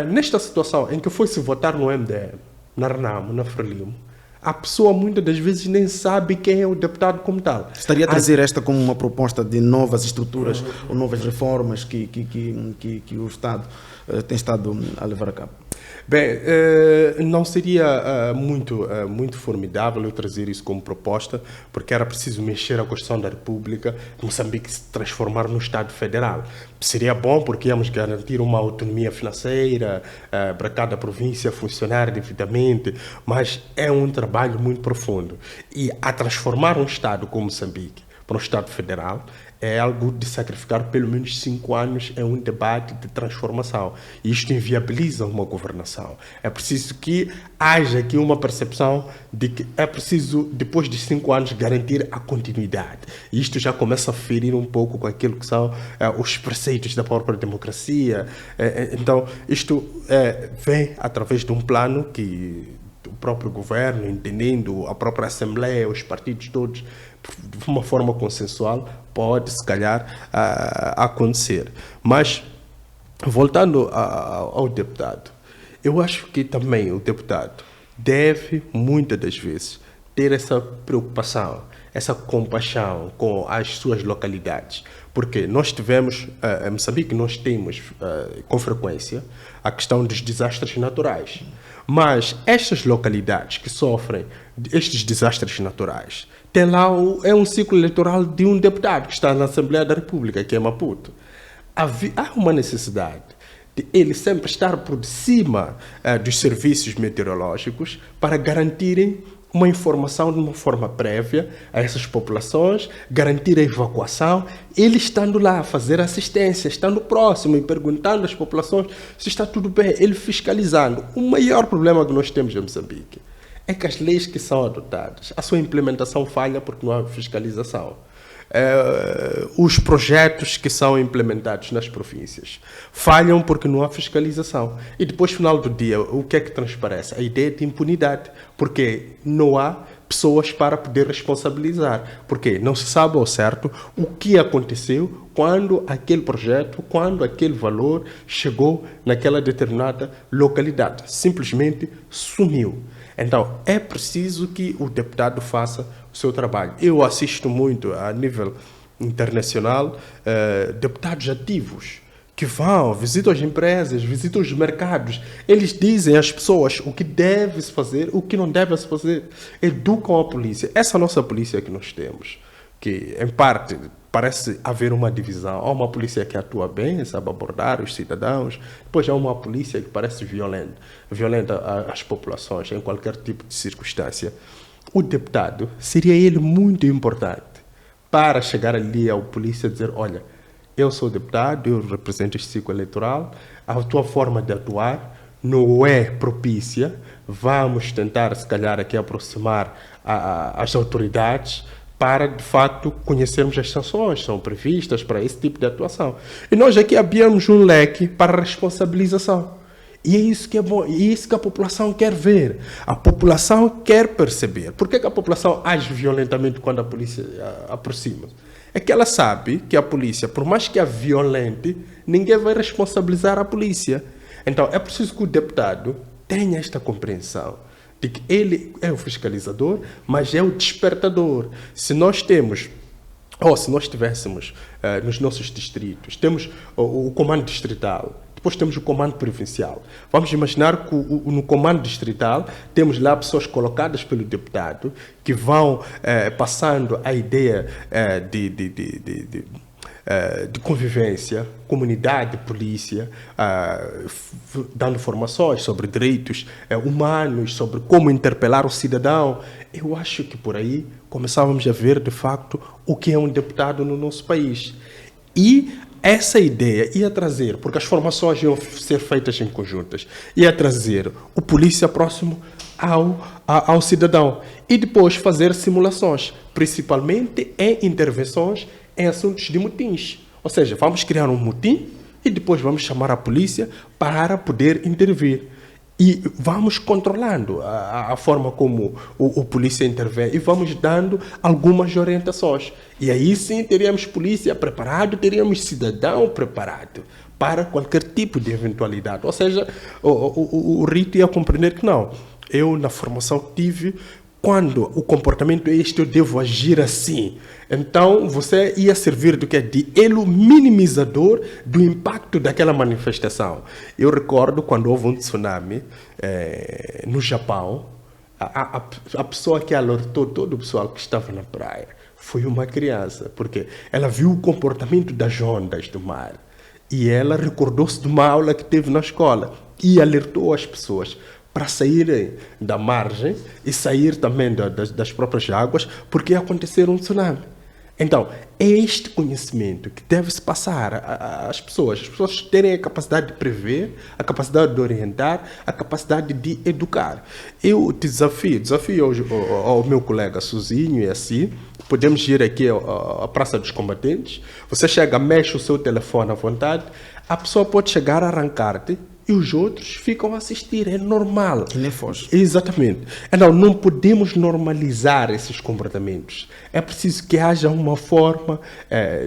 nesta situação em que foi-se votar no MDM, na RENAMO, na Frelimo, a pessoa muitas das vezes nem sabe quem é o deputado como tal. Estaria a trazer esta como uma proposta de novas estruturas ou novas reformas que o Estado tem estado a levar a cabo? Bem, não seria muito formidável eu trazer isso como proposta, porque era preciso mexer a Constituição da República, Moçambique se transformar num Estado federal. Seria bom porque íamos garantir uma autonomia financeira para cada província funcionar devidamente, mas é um trabalho muito profundo. E a transformar um Estado como Moçambique, para o Estado Federal, é algo de sacrificar pelo menos 5 anos em um debate de transformação. E isto inviabiliza uma governação. É preciso que haja aqui uma percepção de que é preciso, depois de 5 anos, garantir a continuidade. E isto já começa a ferir um pouco com aquilo que são os preceitos da própria democracia. Então, isto vem através de um plano que o próprio governo, entendendo a própria Assembleia, os partidos todos, de uma forma consensual, pode, se calhar, acontecer. Mas, voltando ao deputado, eu acho que também o deputado deve, muitas das vezes, ter essa preocupação, essa compaixão com as suas localidades. Porque nós tivemos, em Moçambique, nós temos com frequência a questão dos desastres naturais. Mas estas localidades que sofrem estes desastres naturais, tem lá é um ciclo eleitoral de um deputado que está na Assembleia da República, que é Maputo. Há uma necessidade de ele sempre estar por cima dos serviços meteorológicos para garantirem uma informação de uma forma prévia a essas populações, garantir a evacuação, ele estando lá a fazer assistência, estando próximo e perguntando às populações se está tudo bem, ele fiscalizando. O maior problema que nós temos em Moçambique é que as leis que são adotadas, a sua implementação falha porque não há fiscalização. Os projetos que são implementados nas províncias falham porque não há fiscalização. E depois, no final do dia, o que é que transparece? A ideia de impunidade, porque não há pessoas para poder responsabilizar, porque não se sabe ao certo o que aconteceu quando aquele projeto, quando aquele valor chegou naquela determinada localidade. Simplesmente sumiu. Então, é preciso que o deputado faça o seu trabalho. Eu assisto muito, a nível internacional, deputados ativos que vão, visitam as empresas, visitam os mercados. Eles dizem às pessoas o que deve-se fazer, o que não deve-se fazer. Educam a polícia. Essa nossa polícia que nós temos, que, em parte, parece haver uma divisão. Há uma polícia que atua bem, sabe abordar os cidadãos. Depois há uma polícia que parece violenta as populações em qualquer tipo de circunstância. O deputado, seria ele muito importante para chegar ali ao polícia e dizer, olha, eu sou deputado, eu represento este ciclo eleitoral, a tua forma de atuar não é propícia, vamos tentar, se calhar, aqui aproximar as autoridades para, de fato, conhecermos as sanções que são previstas para esse tipo de atuação. E nós aqui abrimos um leque para a responsabilização. E é isso que é bom, e é isso que a população quer ver. A população quer perceber. Por que a população age violentamente quando a polícia aproxima? É que ela sabe que a polícia, por mais que a violente, ninguém vai responsabilizar a polícia. Então, é preciso que o deputado tenha esta compreensão de que ele é o fiscalizador, mas é o despertador. Se nós temos, ou se nós tivéssemos nos nossos distritos, temos o comando distrital, depois temos o comando provincial. Vamos imaginar que no comando distrital temos lá pessoas colocadas pelo deputado que vão passando a ideia de convivência, comunidade, polícia, dando formações sobre direitos humanos, sobre como interpelar o cidadão. Eu acho que por aí começávamos a ver, de facto, o que é um deputado no nosso país. E essa ideia ia trazer, porque as formações iam ser feitas em conjuntas, ia trazer o polícia próximo ao cidadão e depois fazer simulações, principalmente em intervenções em assuntos de motins. Ou seja, vamos criar um motim e depois vamos chamar a polícia para poder intervir. E vamos controlando a forma como o polícia intervém e vamos dando algumas orientações. E aí sim teríamos polícia preparado, teríamos cidadão preparado para qualquer tipo de eventualidade. Ou seja, o Rito ia compreender que não. Eu, na formação que tive, quando o comportamento é este, eu devo agir assim. Então, você ia servir do que? De elo minimizador do impacto daquela manifestação. Eu recordo quando houve um tsunami no Japão, a pessoa que alertou todo o pessoal que estava na praia foi uma criança, porque ela viu o comportamento das ondas do mar e ela recordou-se de uma aula que teve na escola e alertou as pessoas para saírem da margem e sair também das próprias águas, porque ia acontecer um tsunami. Então, é este conhecimento que deve-se passar às pessoas. As pessoas terem a capacidade de prever, a capacidade de orientar, a capacidade de educar. Eu desafio ao meu colega Suzinho e assim, podemos ir aqui à Praça dos Combatentes, você chega, mexe o seu telefone à vontade, a pessoa pode chegar a arrancar-te, e os outros ficam a assistir, é normal. E nem foge. Exatamente. Então, não podemos normalizar esses comportamentos. É preciso que haja uma forma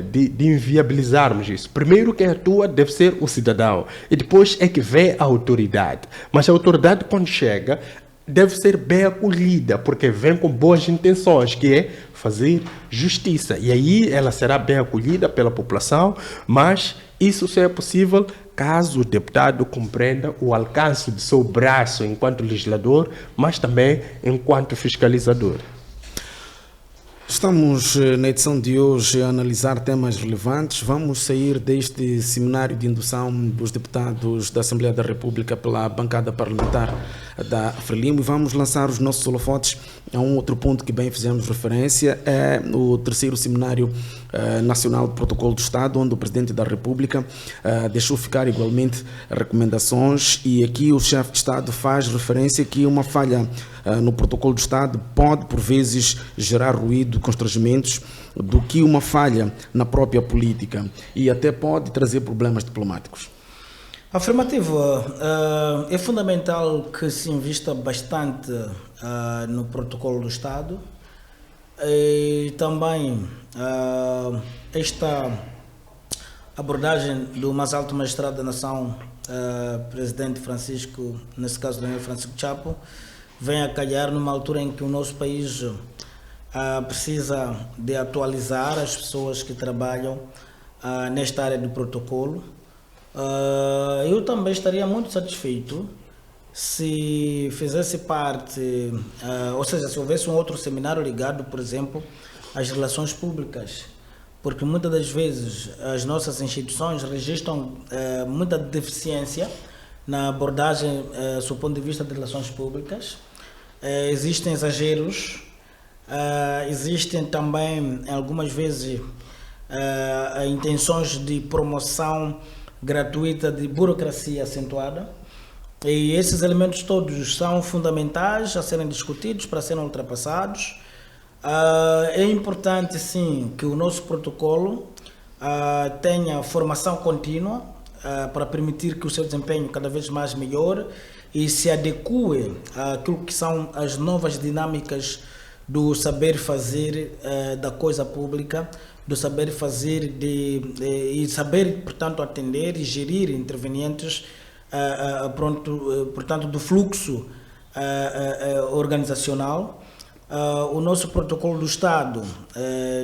de inviabilizarmos isso. Primeiro quem atua deve ser o cidadão, e depois é que vem a autoridade. Mas a autoridade, quando chega, deve ser bem acolhida, porque vem com boas intenções, que é fazer justiça. E aí ela será bem acolhida pela população, mas isso só é possível caso o deputado compreenda o alcance do seu braço enquanto legislador, mas também enquanto fiscalizador. Estamos na edição de hoje a analisar temas relevantes. Vamos sair deste seminário de indução dos deputados da Assembleia da República pela bancada parlamentar da Frelimo e vamos lançar os nossos holofotes a um outro ponto que bem fizemos referência, é o terceiro seminário nacional de protocolo do Estado, onde o Presidente da República deixou ficar igualmente recomendações, e aqui o chefe de Estado faz referência que uma falha no protocolo do Estado pode por vezes gerar ruído, constrangimentos, do que uma falha na própria política, e até pode trazer problemas diplomáticos. Afirmativo. É fundamental que se invista bastante no protocolo do Estado, e também esta abordagem do mais alto magistrado da nação, presidente Francisco, nesse caso Daniel Francisco Chapo, vem a calhar numa altura em que o nosso país precisa de atualizar as pessoas que trabalham nesta área do protocolo. Eu também estaria muito satisfeito se fizesse parte, ou seja, se houvesse um outro seminário ligado, por exemplo, às relações públicas, porque muitas das vezes as nossas instituições registram muita deficiência na abordagem do ponto de vista de relações públicas. Existem exageros, existem também algumas vezes intenções de promoção gratuita de burocracia acentuada, e esses elementos todos são fundamentais a serem discutidos para serem ultrapassados. É importante sim que o nosso protocolo tenha formação contínua para permitir que o seu desempenho cada vez mais melhore e se adeque àquilo que são as novas dinâmicas do saber fazer da coisa pública, do saber fazer e saber, portanto, atender e gerir intervenientes, portanto, do fluxo organizacional. O nosso protocolo do Estado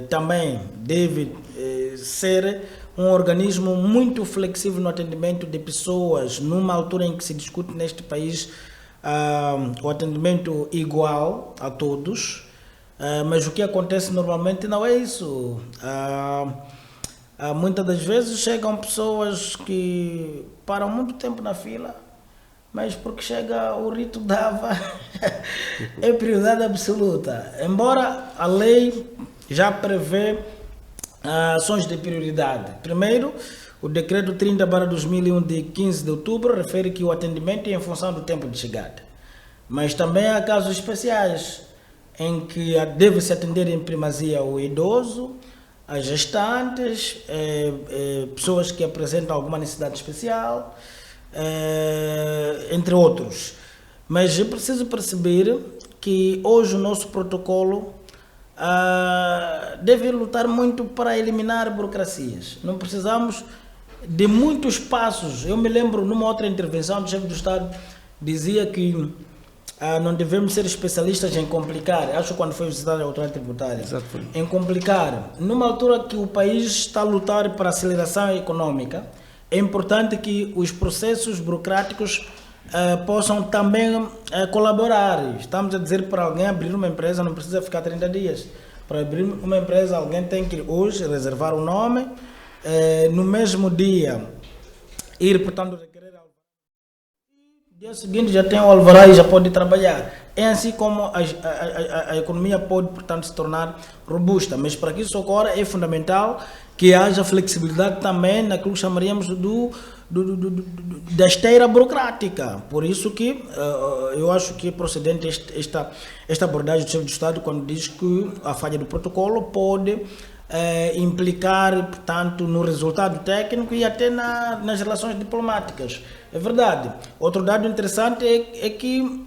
também deve ser um organismo muito flexível no atendimento de pessoas, numa altura em que se discute neste país o atendimento igual a todos. Mas o que acontece normalmente não é isso. Muitas das vezes chegam pessoas que param muito tempo na fila, mas porque chega o rito dava é prioridade absoluta. Embora a lei já prevê ações de prioridade. Primeiro, o decreto 30/2001 de 15 de outubro refere que o atendimento é em função do tempo de chegada. Mas também há casos especiais em que deve-se atender em primazia o idoso, as gestantes, pessoas que apresentam alguma necessidade especial, entre outros. Mas é preciso perceber que hoje o nosso protocolo deve lutar muito para eliminar burocracias. Não precisamos de muitos passos. Eu me lembro, numa outra intervenção do chefe do Estado, dizia que não devemos ser especialistas em complicar. Acho que quando foi visitar a autoridade tributária. Exato. Em complicar. Numa altura que o país está a lutar para a aceleração econômica, é importante que os processos burocráticos possam também colaborar. Estamos a dizer, para alguém abrir uma empresa não precisa ficar 30 dias. Para abrir uma empresa, alguém tem que hoje reservar o nome, no mesmo dia ir, portanto, dia seguinte já tem o alvará e já pode trabalhar. é assim como a economia pode, portanto, se tornar robusta. Mas para que isso ocorra é fundamental que haja flexibilidade também naquilo que chamaríamos da esteira burocrática. Por isso que eu acho que é procedente esta abordagem do chefe de Estado quando diz que a falha do protocolo pode implicar, portanto, no resultado técnico e até nas relações diplomáticas. É verdade. Outro dado interessante é que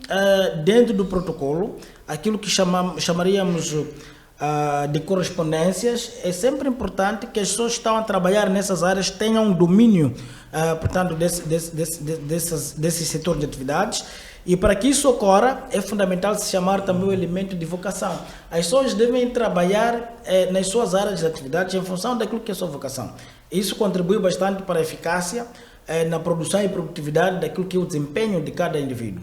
dentro do protocolo, aquilo que chamaríamos de correspondências, é sempre importante que as pessoas que estão a trabalhar nessas áreas tenham um domínio, portanto, desse setor de atividades. E para que isso ocorra, é fundamental se chamar também o elemento de vocação. As pessoas devem trabalhar nas suas áreas de atividades em função daquilo que é a sua vocação. Isso contribui bastante para a eficácia na produção e produtividade daquilo que é o desempenho de cada indivíduo.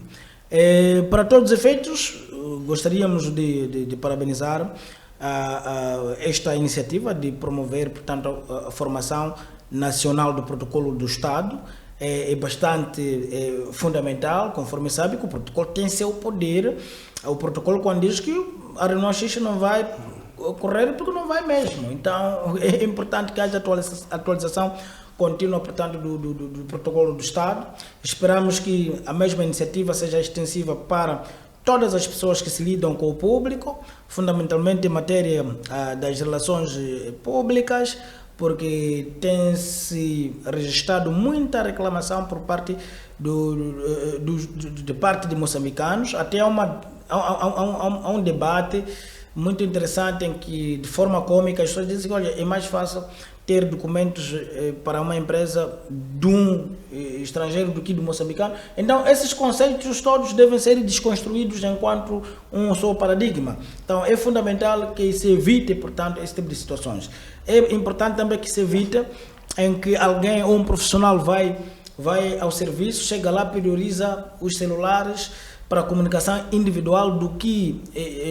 Para todos os efeitos, gostaríamos de parabenizar esta iniciativa de promover, portanto, a formação nacional do protocolo do Estado. É bastante fundamental, conforme sabe que o protocolo tem seu poder. O protocolo, quando diz que a reunião X não vai ocorrer, porque não vai mesmo. Então é importante que haja atualização contínua, portanto, do protocolo do Estado. Esperamos que a mesma iniciativa seja extensiva para todas as pessoas que se lidam com o público, fundamentalmente em matéria das relações públicas, porque tem-se registrado muita reclamação por parte de parte de moçambicanos. Até há um debate muito interessante em que, de forma cômica, as pessoas dizem que, olha, é mais fácil ter documentos para uma empresa de um estrangeiro do que do moçambicano. Então, esses conceitos todos devem ser desconstruídos enquanto um só paradigma. Então, é fundamental que se evite, portanto, esse tipo de situações. É importante também que se evite em que alguém ou um profissional vai ao serviço, chega lá, prioriza os celulares para a comunicação individual do que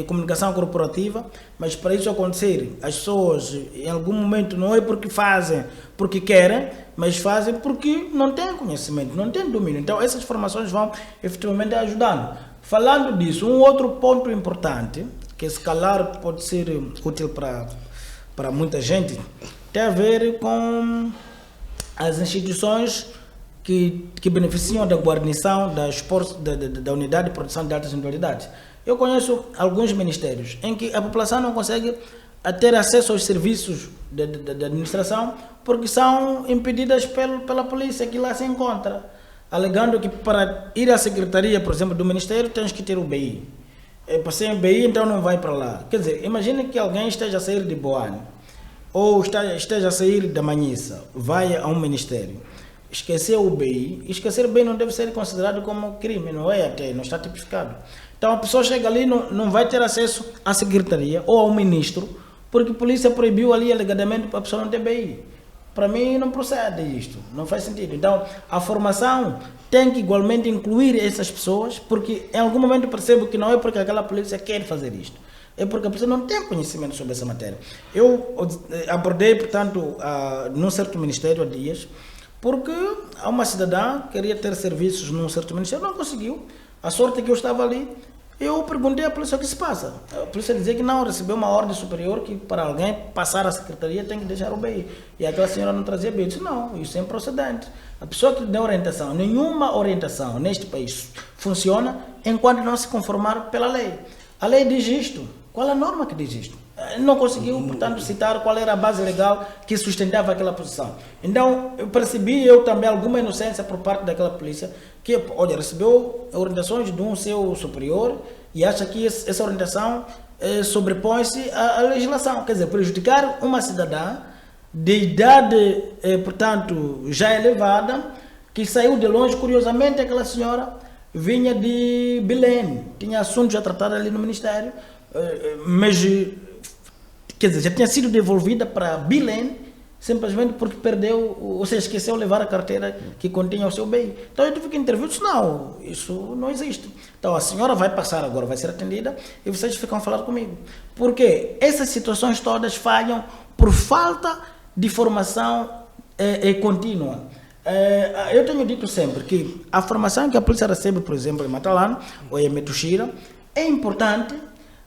comunicação corporativa, mas para isso acontecer, as pessoas em algum momento não é porque fazem, porque querem, mas fazem porque não têm conhecimento, não têm domínio. Então essas formações vão efetivamente ajudando. Falando disso, um outro ponto importante, que se calhar pode ser útil para muita gente, tem a ver com as instituições que beneficiam da guarnição da unidade de proteção de altas individualidades. Eu conheço alguns ministérios em que a população não consegue ter acesso aos serviços da administração porque são impedidas pela polícia que lá se encontra, alegando que para ir à secretaria, por exemplo, do ministério, tens que ter o BI. Passei em BI, então não vai para lá. Quer dizer, imagine que alguém esteja a sair de Boane ou esteja a sair da Manhissa, vai a um ministério, esquecer o BI. Esquecer o BI não deve ser considerado como crime, não é, até não está tipificado. Então a pessoa chega ali, não vai ter acesso à secretaria ou ao ministro, porque a polícia proibiu ali alegadamente para a pessoa não ter BI. Para mim não procede isto, não faz sentido. Então a formação tem que igualmente incluir essas pessoas, porque em algum momento percebo que não é porque aquela polícia quer fazer isto, é porque a pessoa não tem conhecimento sobre essa matéria. Eu abordei, portanto, num certo ministério há dias, porque uma cidadã queria ter serviços num certo ministério, não conseguiu. A sorte é que eu estava ali, eu perguntei à polícia o que se passa. A polícia dizia que não, recebeu uma ordem superior que para alguém passar à secretaria tem que deixar o BI. E aquela senhora não trazia BI. Eu disse, não, isso é improcedente. A pessoa que deu orientação, nenhuma orientação neste país funciona enquanto não se conformar pela lei. A lei diz isto. Qual é a norma que diz isto? Não conseguiu, portanto, citar qual era a base legal que sustentava aquela posição. Então, eu percebi também alguma inocência por parte daquela polícia que, olha, recebeu orientações de um seu superior e acha que essa orientação sobrepõe-se à legislação. Quer dizer, prejudicar uma cidadã de idade, portanto, já elevada, que saiu de longe. Curiosamente, aquela senhora vinha de Belém, tinha assuntos já tratados ali no Ministério, mas, quer dizer, já tinha sido devolvida para Belém, simplesmente porque perdeu, ou seja, esqueceu de levar a carteira que continha o seu bem. Então eu tive que intervir, disse, não, isso não existe. Então a senhora vai passar agora, vai ser atendida e vocês ficam a falar comigo. Porque essas situações todas falham por falta de formação contínua. Eu tenho dito sempre que a formação que a polícia recebe, por exemplo, em Matalano ou em Metuxira, é importante,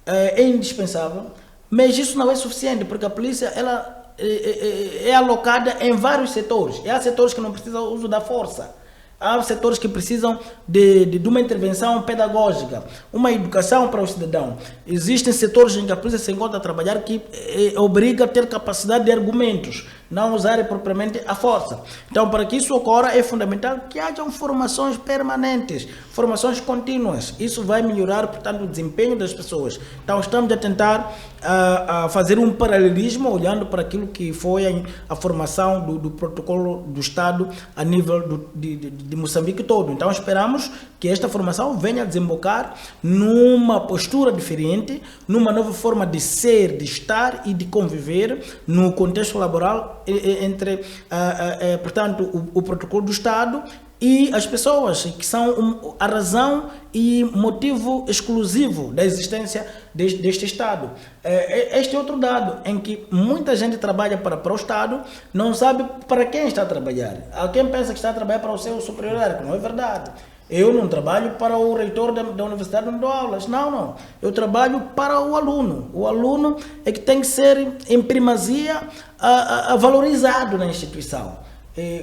é indispensável, mas isso não é suficiente, porque a polícia ela é alocada em vários setores. Há setores que não precisam do uso da força. Há setores que precisam de uma intervenção pedagógica, uma educação para o cidadão. Existem setores em que a polícia se encontra a trabalhar que obriga a ter capacidade de argumentos, não usar propriamente a força. Então, para que isso ocorra, é fundamental que hajam formações permanentes, formações contínuas. Isso vai melhorar, portanto, o desempenho das pessoas. Então, estamos a tentar fazer um paralelismo, olhando para aquilo que foi a formação do protocolo do Estado a nível de Moçambique todo. Então, esperamos que esta formação venha a desembocar numa postura diferente, numa nova forma de ser, de estar e de conviver no contexto laboral entre, portanto, o protocolo do Estado e as pessoas, que são a razão e motivo exclusivo da existência deste Estado. Este é outro dado, em que muita gente trabalha para o Estado, não sabe para quem está a trabalhar. Há quem pensa que está a trabalhar para o seu superior, que não é verdade. Eu não trabalho para o reitor da universidade onde dou aulas, não. Eu trabalho para o aluno. O aluno é que tem que ser, em primazia, valorizado na instituição.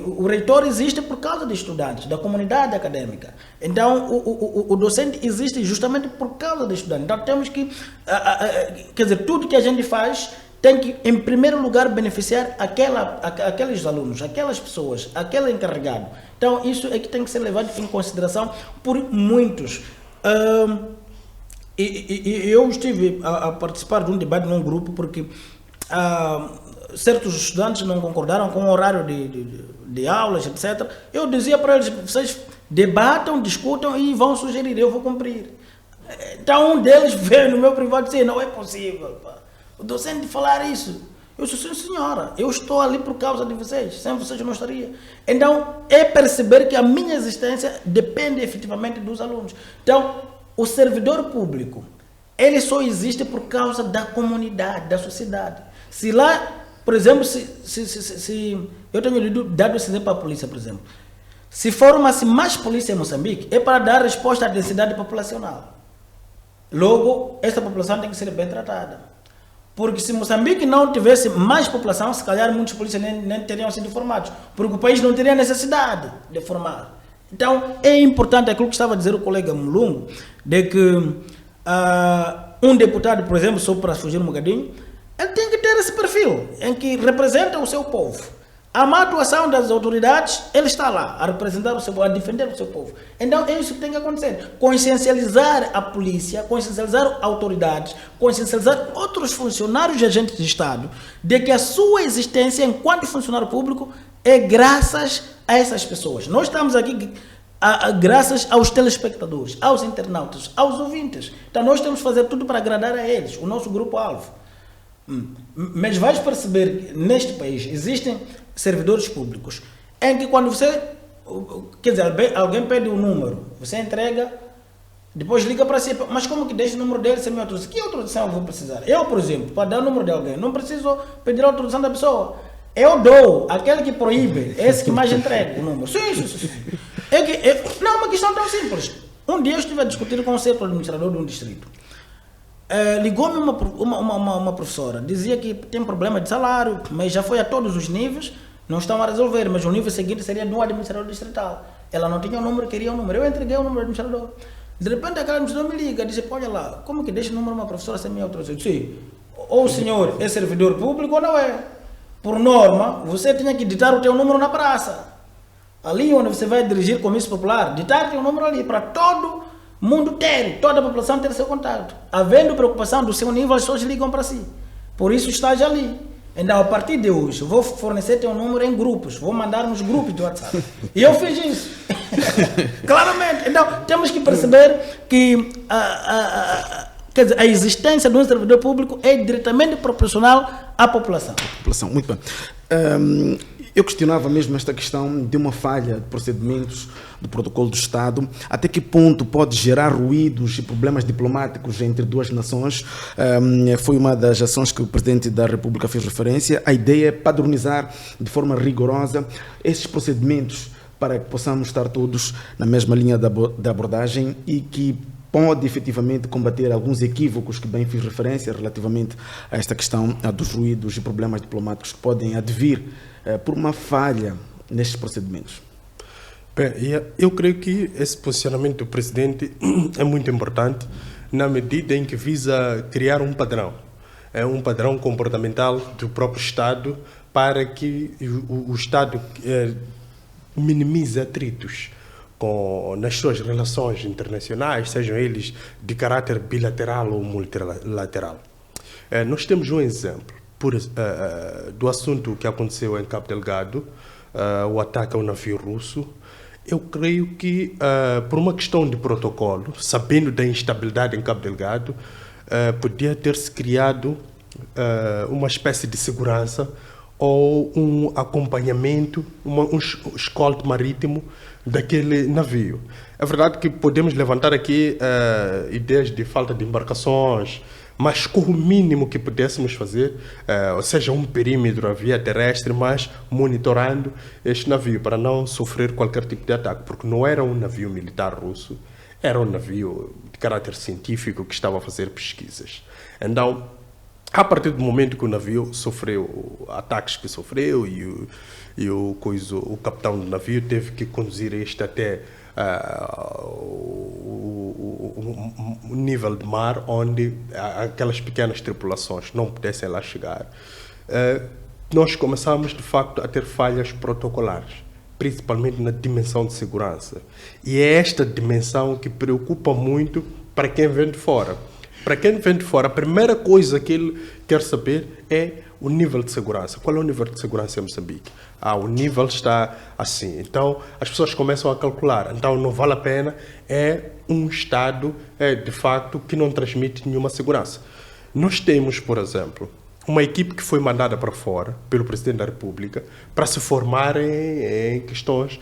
O reitor existe por causa de estudantes, da comunidade acadêmica. Então, o docente existe justamente por causa de estudantes. Então, temos que, quer dizer, tudo que a gente faz tem que, em primeiro lugar, beneficiar aqueles alunos, aquelas pessoas, aquele encarregado. Então, isso é que tem que ser levado em consideração por muitos. Eu estive a participar de um debate num grupo porque certos estudantes não concordaram com o horário de aulas, etc. Eu dizia para eles: vocês debatam, discutam e vão sugerir, eu vou cumprir. Então, um deles veio no meu privado e disse: não é possível, pá, o docente falar isso. Eu disse: sim, senhora, eu estou ali por causa de vocês, sem vocês eu não estaria. Então, é perceber que a minha existência depende efetivamente dos alunos. Então, o servidor público, ele só existe por causa da comunidade, da sociedade. Se lá, por exemplo, se eu tenho dado esse exemplo para a polícia, por exemplo, se forma-se mais polícia em Moçambique, é para dar resposta à densidade populacional. Logo, essa população tem que ser bem tratada. Porque se Moçambique não tivesse mais população, se calhar muitos polícias nem teriam sido formados, porque o país não teria necessidade de formar. Então, é importante aquilo que estava a dizer o colega Mulungu, de que um deputado, por exemplo, só para fugir um bocadinho, ele tem que ter esse perfil, em que representa o seu povo. A má atuação das autoridades, ele está lá, a representar o seu povo, a defender o seu povo. Então, é isso que tem que acontecer. Consciencializar a polícia, consciencializar autoridades, consciencializar outros funcionários e agentes de Estado, de que a sua existência enquanto funcionário público é graças a essas pessoas. Nós estamos aqui graças aos telespectadores, aos internautas, aos ouvintes. Então, nós temos que fazer tudo para agradar a eles, o nosso grupo-alvo. Mas vais perceber que neste país existem servidores públicos em que quando você, quer dizer, alguém pede um número, você entrega, depois liga para si, mas como que deixa o número dele sem minha autorização? Que autorização eu vou precisar? Eu, por exemplo, para dar o número de alguém, não preciso pedir a autorização da pessoa. Eu dou, aquele que proíbe, esse que mais entrega o número. Sim. Não é uma questão tão simples. Um dia eu estive a discutir com o centro administrador de um distrito. Ligou-me uma professora, dizia que tem problema de salário, mas já foi a todos os níveis, não estão a resolver, mas o nível seguinte seria do administrador distrital. Ela não tinha o número, queria o número. Eu entreguei o número do administrador. De repente aquela administrador me liga, diz: olha lá, como que deixa o número de uma professora sem minha autorização? Eu disse: sim, ou o senhor é servidor público ou não é. Por norma, você tinha que ditar o teu número na praça. Ali onde você vai dirigir comício popular, ditar o teu número ali, para todo mundo ter, toda a população ter seu contato. Havendo preocupação do seu nível, as pessoas ligam para si. Por isso estás ali. Então, a partir de hoje, vou fornecer teu número em grupos, vou mandar nos grupos do WhatsApp. E eu fiz isso. Claramente. Então, temos que perceber que quer dizer, a existência de um servidor público é diretamente proporcional à população. Muito bem. Eu questionava mesmo esta questão de uma falha de procedimentos do protocolo do Estado. Até que ponto pode gerar ruídos e problemas diplomáticos entre duas nações? Foi uma das ações que o Presidente da República fez referência. A ideia é padronizar de forma rigorosa esses procedimentos para que possamos estar todos na mesma linha da abordagem e que pode efetivamente combater alguns equívocos que bem fiz referência relativamente a esta questão dos ruídos e problemas diplomáticos que podem advir por uma falha nestes procedimentos? Bem, eu creio que esse posicionamento do presidente é muito importante na medida em que visa criar um padrão. É um padrão comportamental do próprio Estado para que o Estado minimize atritos nas suas relações internacionais, sejam eles de caráter bilateral ou multilateral. Nós temos um exemplo do assunto que aconteceu em Cabo Delgado, o ataque ao navio russo. Eu creio que, por uma questão de protocolo, sabendo da instabilidade em Cabo Delgado, podia ter-se criado uma espécie de segurança ou um acompanhamento, um escolta marítimo daquele navio. É verdade que podemos levantar aqui ideias de falta de embarcações, mas com o mínimo que pudéssemos fazer, ou seja, um perímetro, a via terrestre, mas monitorando este navio para não sofrer qualquer tipo de ataque, porque não era um navio militar russo, era um navio de caráter científico que estava a fazer pesquisas. Então, a partir do momento que o navio sofreu ataques que sofreu e o capitão do navio teve que conduzir este até o nível de mar onde aquelas pequenas tripulações não pudessem lá chegar, nós começamos de facto a ter falhas protocolares, principalmente na dimensão de segurança. E é esta dimensão que preocupa muito para quem vem de fora. Para quem vem de fora, a primeira coisa que ele quer saber é o nível de segurança. Qual é o nível de segurança em Moçambique? O nível está assim. Então, as pessoas começam a calcular. Então, não vale a pena. É um Estado, de facto, que não transmite nenhuma segurança. Nós temos, por exemplo, uma equipe que foi mandada para fora pelo Presidente da República para se formar em questões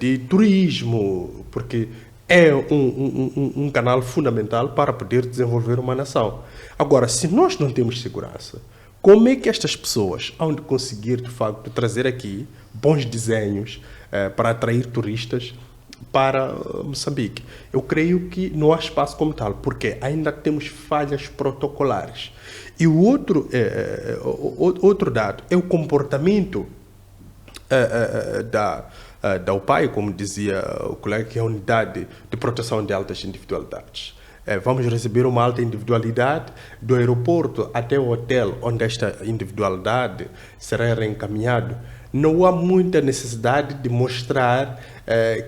de turismo, porque é um canal fundamental para poder desenvolver uma nação. Agora, se nós não temos segurança, como é que estas pessoas hão de conseguir, de facto, trazer aqui bons desenhos para atrair turistas para Moçambique? Eu creio que não há espaço como tal, porque ainda temos falhas protocolares. E o outro dado é o comportamento da UPAI, como dizia o colega, que é a Unidade de Proteção de Altas Individualidades. Vamos receber uma alta individualidade do aeroporto até o hotel onde esta individualidade será reencaminhado. Não há muita necessidade de mostrar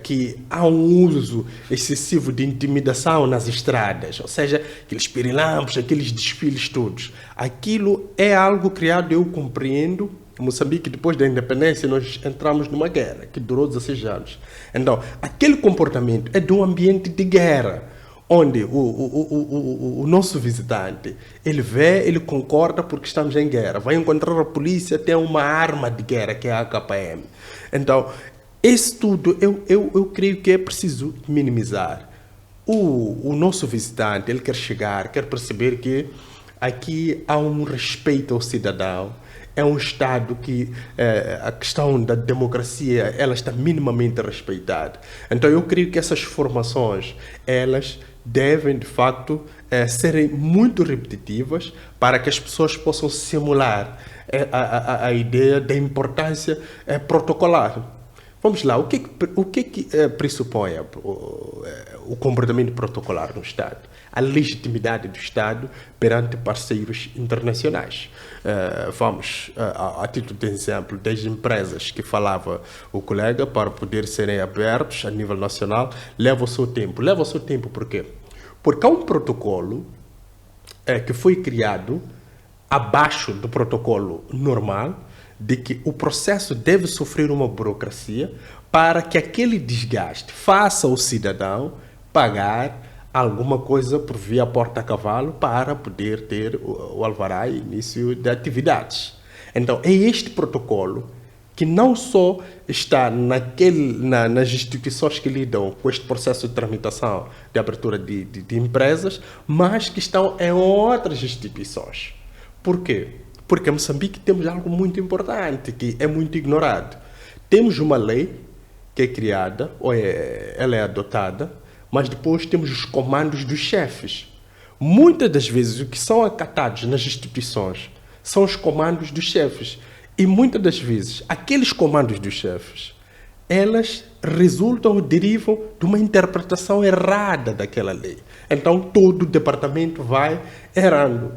que há um uso excessivo de intimidação nas estradas, ou seja, aqueles pirilampos, aqueles desfiles todos. Aquilo é algo criado, eu compreendo. Moçambique, depois da independência, nós entramos numa guerra que durou 16 anos. Então, aquele comportamento é de um ambiente de guerra, onde o nosso visitante, ele vê, ele concorda porque estamos em guerra. Vai encontrar a polícia, tem uma arma de guerra, que é a AKPM. Então, isso tudo, eu creio que é preciso minimizar. O nosso visitante, ele quer chegar, quer perceber que aqui há um respeito ao cidadão. É um Estado que a questão da democracia ela está minimamente respeitada. Então eu creio que essas formações elas devem de facto serem muito repetitivas para que as pessoas possam simular a ideia da importância protocolar. Vamos lá, o que pressupõe o comportamento protocolar no Estado? A legitimidade do Estado perante parceiros internacionais. Vamos, a título de exemplo, das empresas que falava o colega, para poder serem abertos a nível nacional, leva o seu tempo. Leva o seu tempo por quê? Porque há um protocolo que foi criado abaixo do protocolo normal, de que o processo deve sofrer uma burocracia para que aquele desgaste faça o cidadão pagar alguma coisa por via porta-cavalo para poder ter o alvará e início de atividades. Então, é este protocolo que não só está nas instituições que lidam com este processo de tramitação de abertura de empresas, mas que estão em outras instituições. Por quê? Porque em Moçambique temos algo muito importante, que é muito ignorado. Temos uma lei que é criada, ou ela é adotada, mas depois temos os comandos dos chefes. Muitas das vezes o que são acatados nas instituições são os comandos dos chefes. E muitas das vezes aqueles comandos dos chefes, elas resultam ou derivam de uma interpretação errada daquela lei. Então todo o departamento vai errando.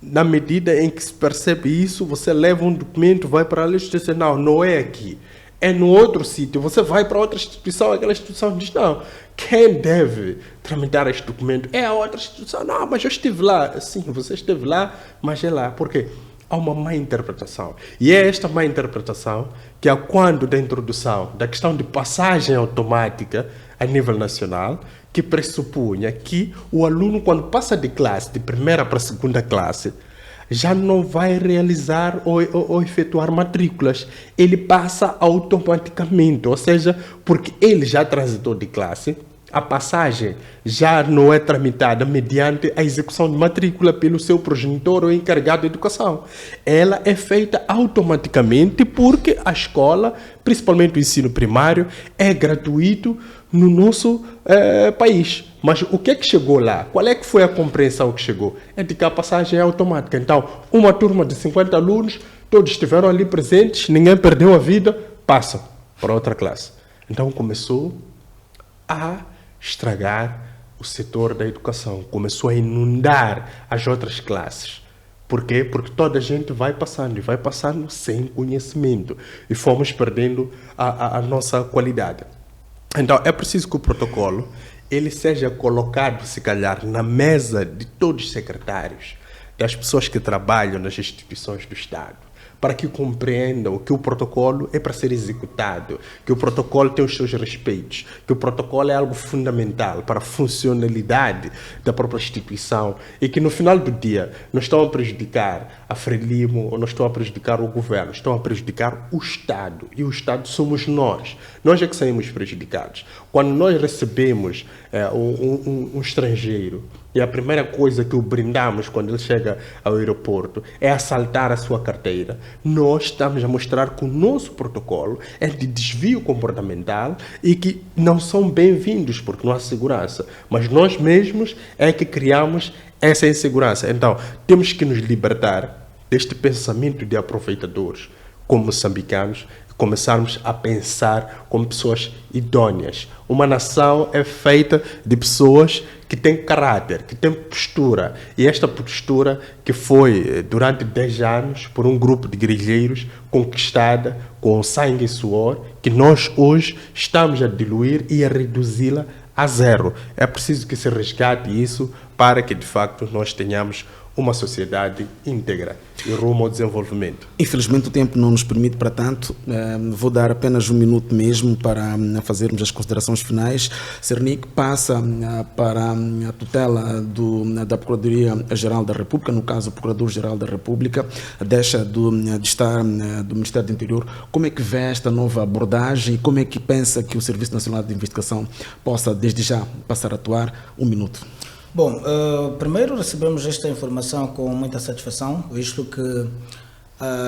Na medida em que se percebe isso, você leva um documento, vai para a lei e diz, não é aqui. É no outro sítio, você vai para outra instituição, aquela instituição diz, não, quem deve tramitar este documento é a outra instituição. Não, mas eu estive lá. Sim, você esteve lá, mas é lá. Por quê? Há uma má interpretação. E é esta má interpretação que é quando da introdução da questão de passagem automática a nível nacional, que pressupunha que o aluno, quando passa de classe, de primeira para a segunda classe, já não vai realizar ou efetuar matrículas. Ele passa automaticamente, ou seja, porque ele já transitou de classe, a passagem já não é tramitada mediante a execução de matrícula pelo seu progenitor ou encarregado de educação. Ela é feita automaticamente porque a escola, principalmente o ensino primário, é gratuito no nosso país. Mas o que é que chegou lá? Qual é que foi a compreensão que chegou? É de que a passagem é automática. Então, uma turma de 50 alunos, todos estiveram ali presentes, ninguém perdeu a vida, passam para outra classe. Então, começou a estragar o setor da educação, começou a inundar as outras classes. Por quê? Porque toda a gente vai passando e vai passando sem conhecimento e fomos perdendo a nossa qualidade. Então, é preciso que o protocolo ele seja colocado, se calhar, na mesa de todos os secretários, das pessoas que trabalham nas instituições do Estado, para que compreendam que o protocolo é para ser executado, que o protocolo tem os seus respeitos, que o protocolo é algo fundamental para a funcionalidade da própria instituição e que no final do dia não estão a prejudicar a Frelimo ou não estão a prejudicar o governo, estão a prejudicar o Estado. E o Estado somos nós. Nós é que saímos prejudicados. Quando nós recebemos um estrangeiro, e a primeira coisa que o brindamos quando ele chega ao aeroporto é assaltar a sua carteira, nós estamos a mostrar que o nosso protocolo é de desvio comportamental e que não são bem-vindos porque não há segurança. Mas nós mesmos é que criamos essa insegurança. Então, temos que nos libertar deste pensamento de aproveitadores como moçambicanos, começarmos a pensar como pessoas idôneas. Uma nação é feita de pessoas que têm caráter, que têm postura. E esta postura que foi, durante 10 anos, por um grupo de guerrilheiros, conquistada com sangue e suor, que nós hoje estamos a diluir e a reduzi-la a zero. É preciso que se resgate isso para que, de facto, nós tenhamos uma sociedade íntegra e rumo ao desenvolvimento. Infelizmente o tempo não nos permite para tanto. Vou dar apenas um minuto mesmo para fazermos as considerações finais. Cernic passa para a tutela da Procuradoria-Geral da República, no caso o Procurador-Geral da República, deixa de estar do Ministério do Interior. Como é que vê esta nova abordagem e como é que pensa que o Serviço Nacional de Investigação possa desde já passar a atuar? Um minuto. Bom, primeiro recebemos esta informação com muita satisfação, visto que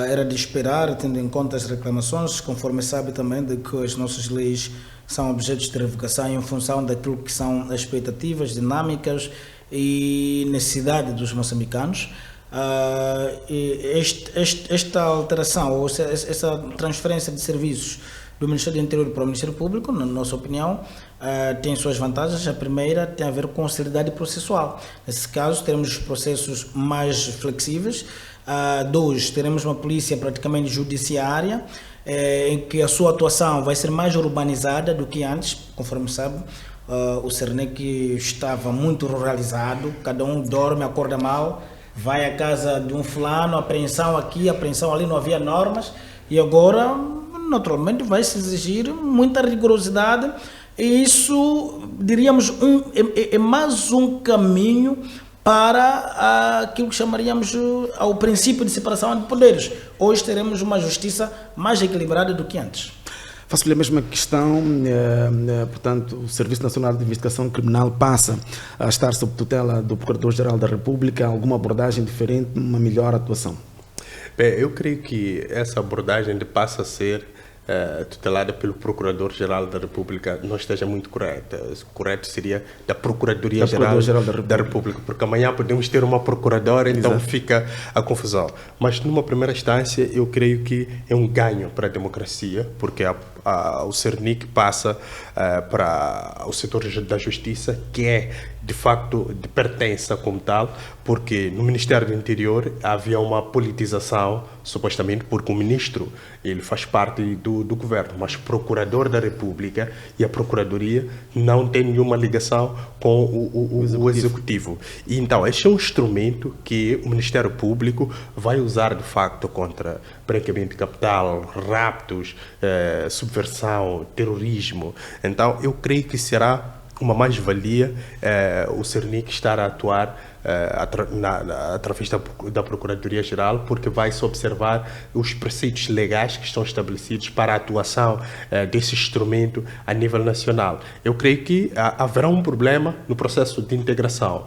era de esperar, tendo em conta as reclamações, conforme sabe também de que as nossas leis são objetos de revogação em função daquilo que são as expectativas, dinâmicas e necessidade dos moçambicanos. Esta alteração, ou essa transferência de serviços do Ministério do Interior para o Ministério Público, na nossa opinião, tem suas vantagens. A primeira tem a ver com celeridade processual. Nesse caso, teremos processos mais flexíveis. Dois, teremos uma polícia praticamente judiciária, em que a sua atuação vai ser mais urbanizada do que antes. Conforme sabe, o Cernic estava muito ruralizado, cada um dorme, acorda mal, vai à casa de um fulano, apreensão aqui, apreensão ali, não havia normas, e agora naturalmente vai se exigir muita rigorosidade, e isso, diríamos, é mais um caminho para aquilo que chamaríamos ao princípio de separação de poderes. Hoje teremos uma justiça mais equilibrada do que antes. Faço-lhe a mesma questão, portanto, o Serviço Nacional de Investigação Criminal passa a estar sob tutela do Procurador-Geral da República, alguma abordagem diferente, uma melhor atuação? Bem, eu creio que essa abordagem passa a ser tutelada pelo Procurador-Geral da República não esteja muito correta. Correto seria da Procuradoria-Geral da República, porque amanhã podemos ter uma procuradora, então Exato. Fica a confusão. Mas numa primeira instância, eu creio que é um ganho para a democracia, porque o CERNIC passa para o setor da justiça, que é de facto de pertença como tal, porque no Ministério do Interior havia uma politização, supostamente porque o ministro ele faz parte do governo, mas Procurador da República e a Procuradoria não tem nenhuma ligação com o Executivo. E então, este é um instrumento que o Ministério Público vai usar de facto contra branqueamento de capital, raptos, subversão, terrorismo. Então, eu creio que será uma mais-valia o CERNIC estar a atuar através da Procuradoria-Geral, porque vai-se observar os preceitos legais que estão estabelecidos para a atuação desse instrumento a nível nacional. Eu creio que haverá um problema no processo de integração,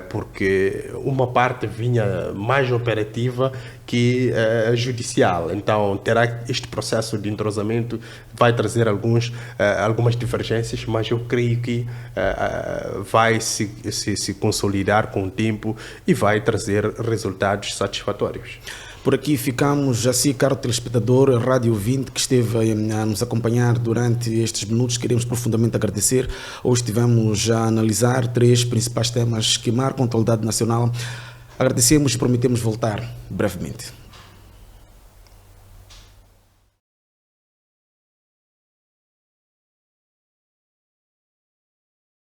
porque uma parte vinha mais operativa que judicial. Então, terá este processo de entrosamento, vai trazer algumas divergências, mas eu creio que vai se consolidar com o tempo e vai trazer resultados satisfatórios. Por aqui ficamos, assim, caro telespectador, Rádio 20, que esteve a nos acompanhar durante estes minutos. Queremos profundamente agradecer. Hoje estivemos a analisar 3 principais temas que marcam a atualidade nacional. Agradecemos e prometemos voltar brevemente.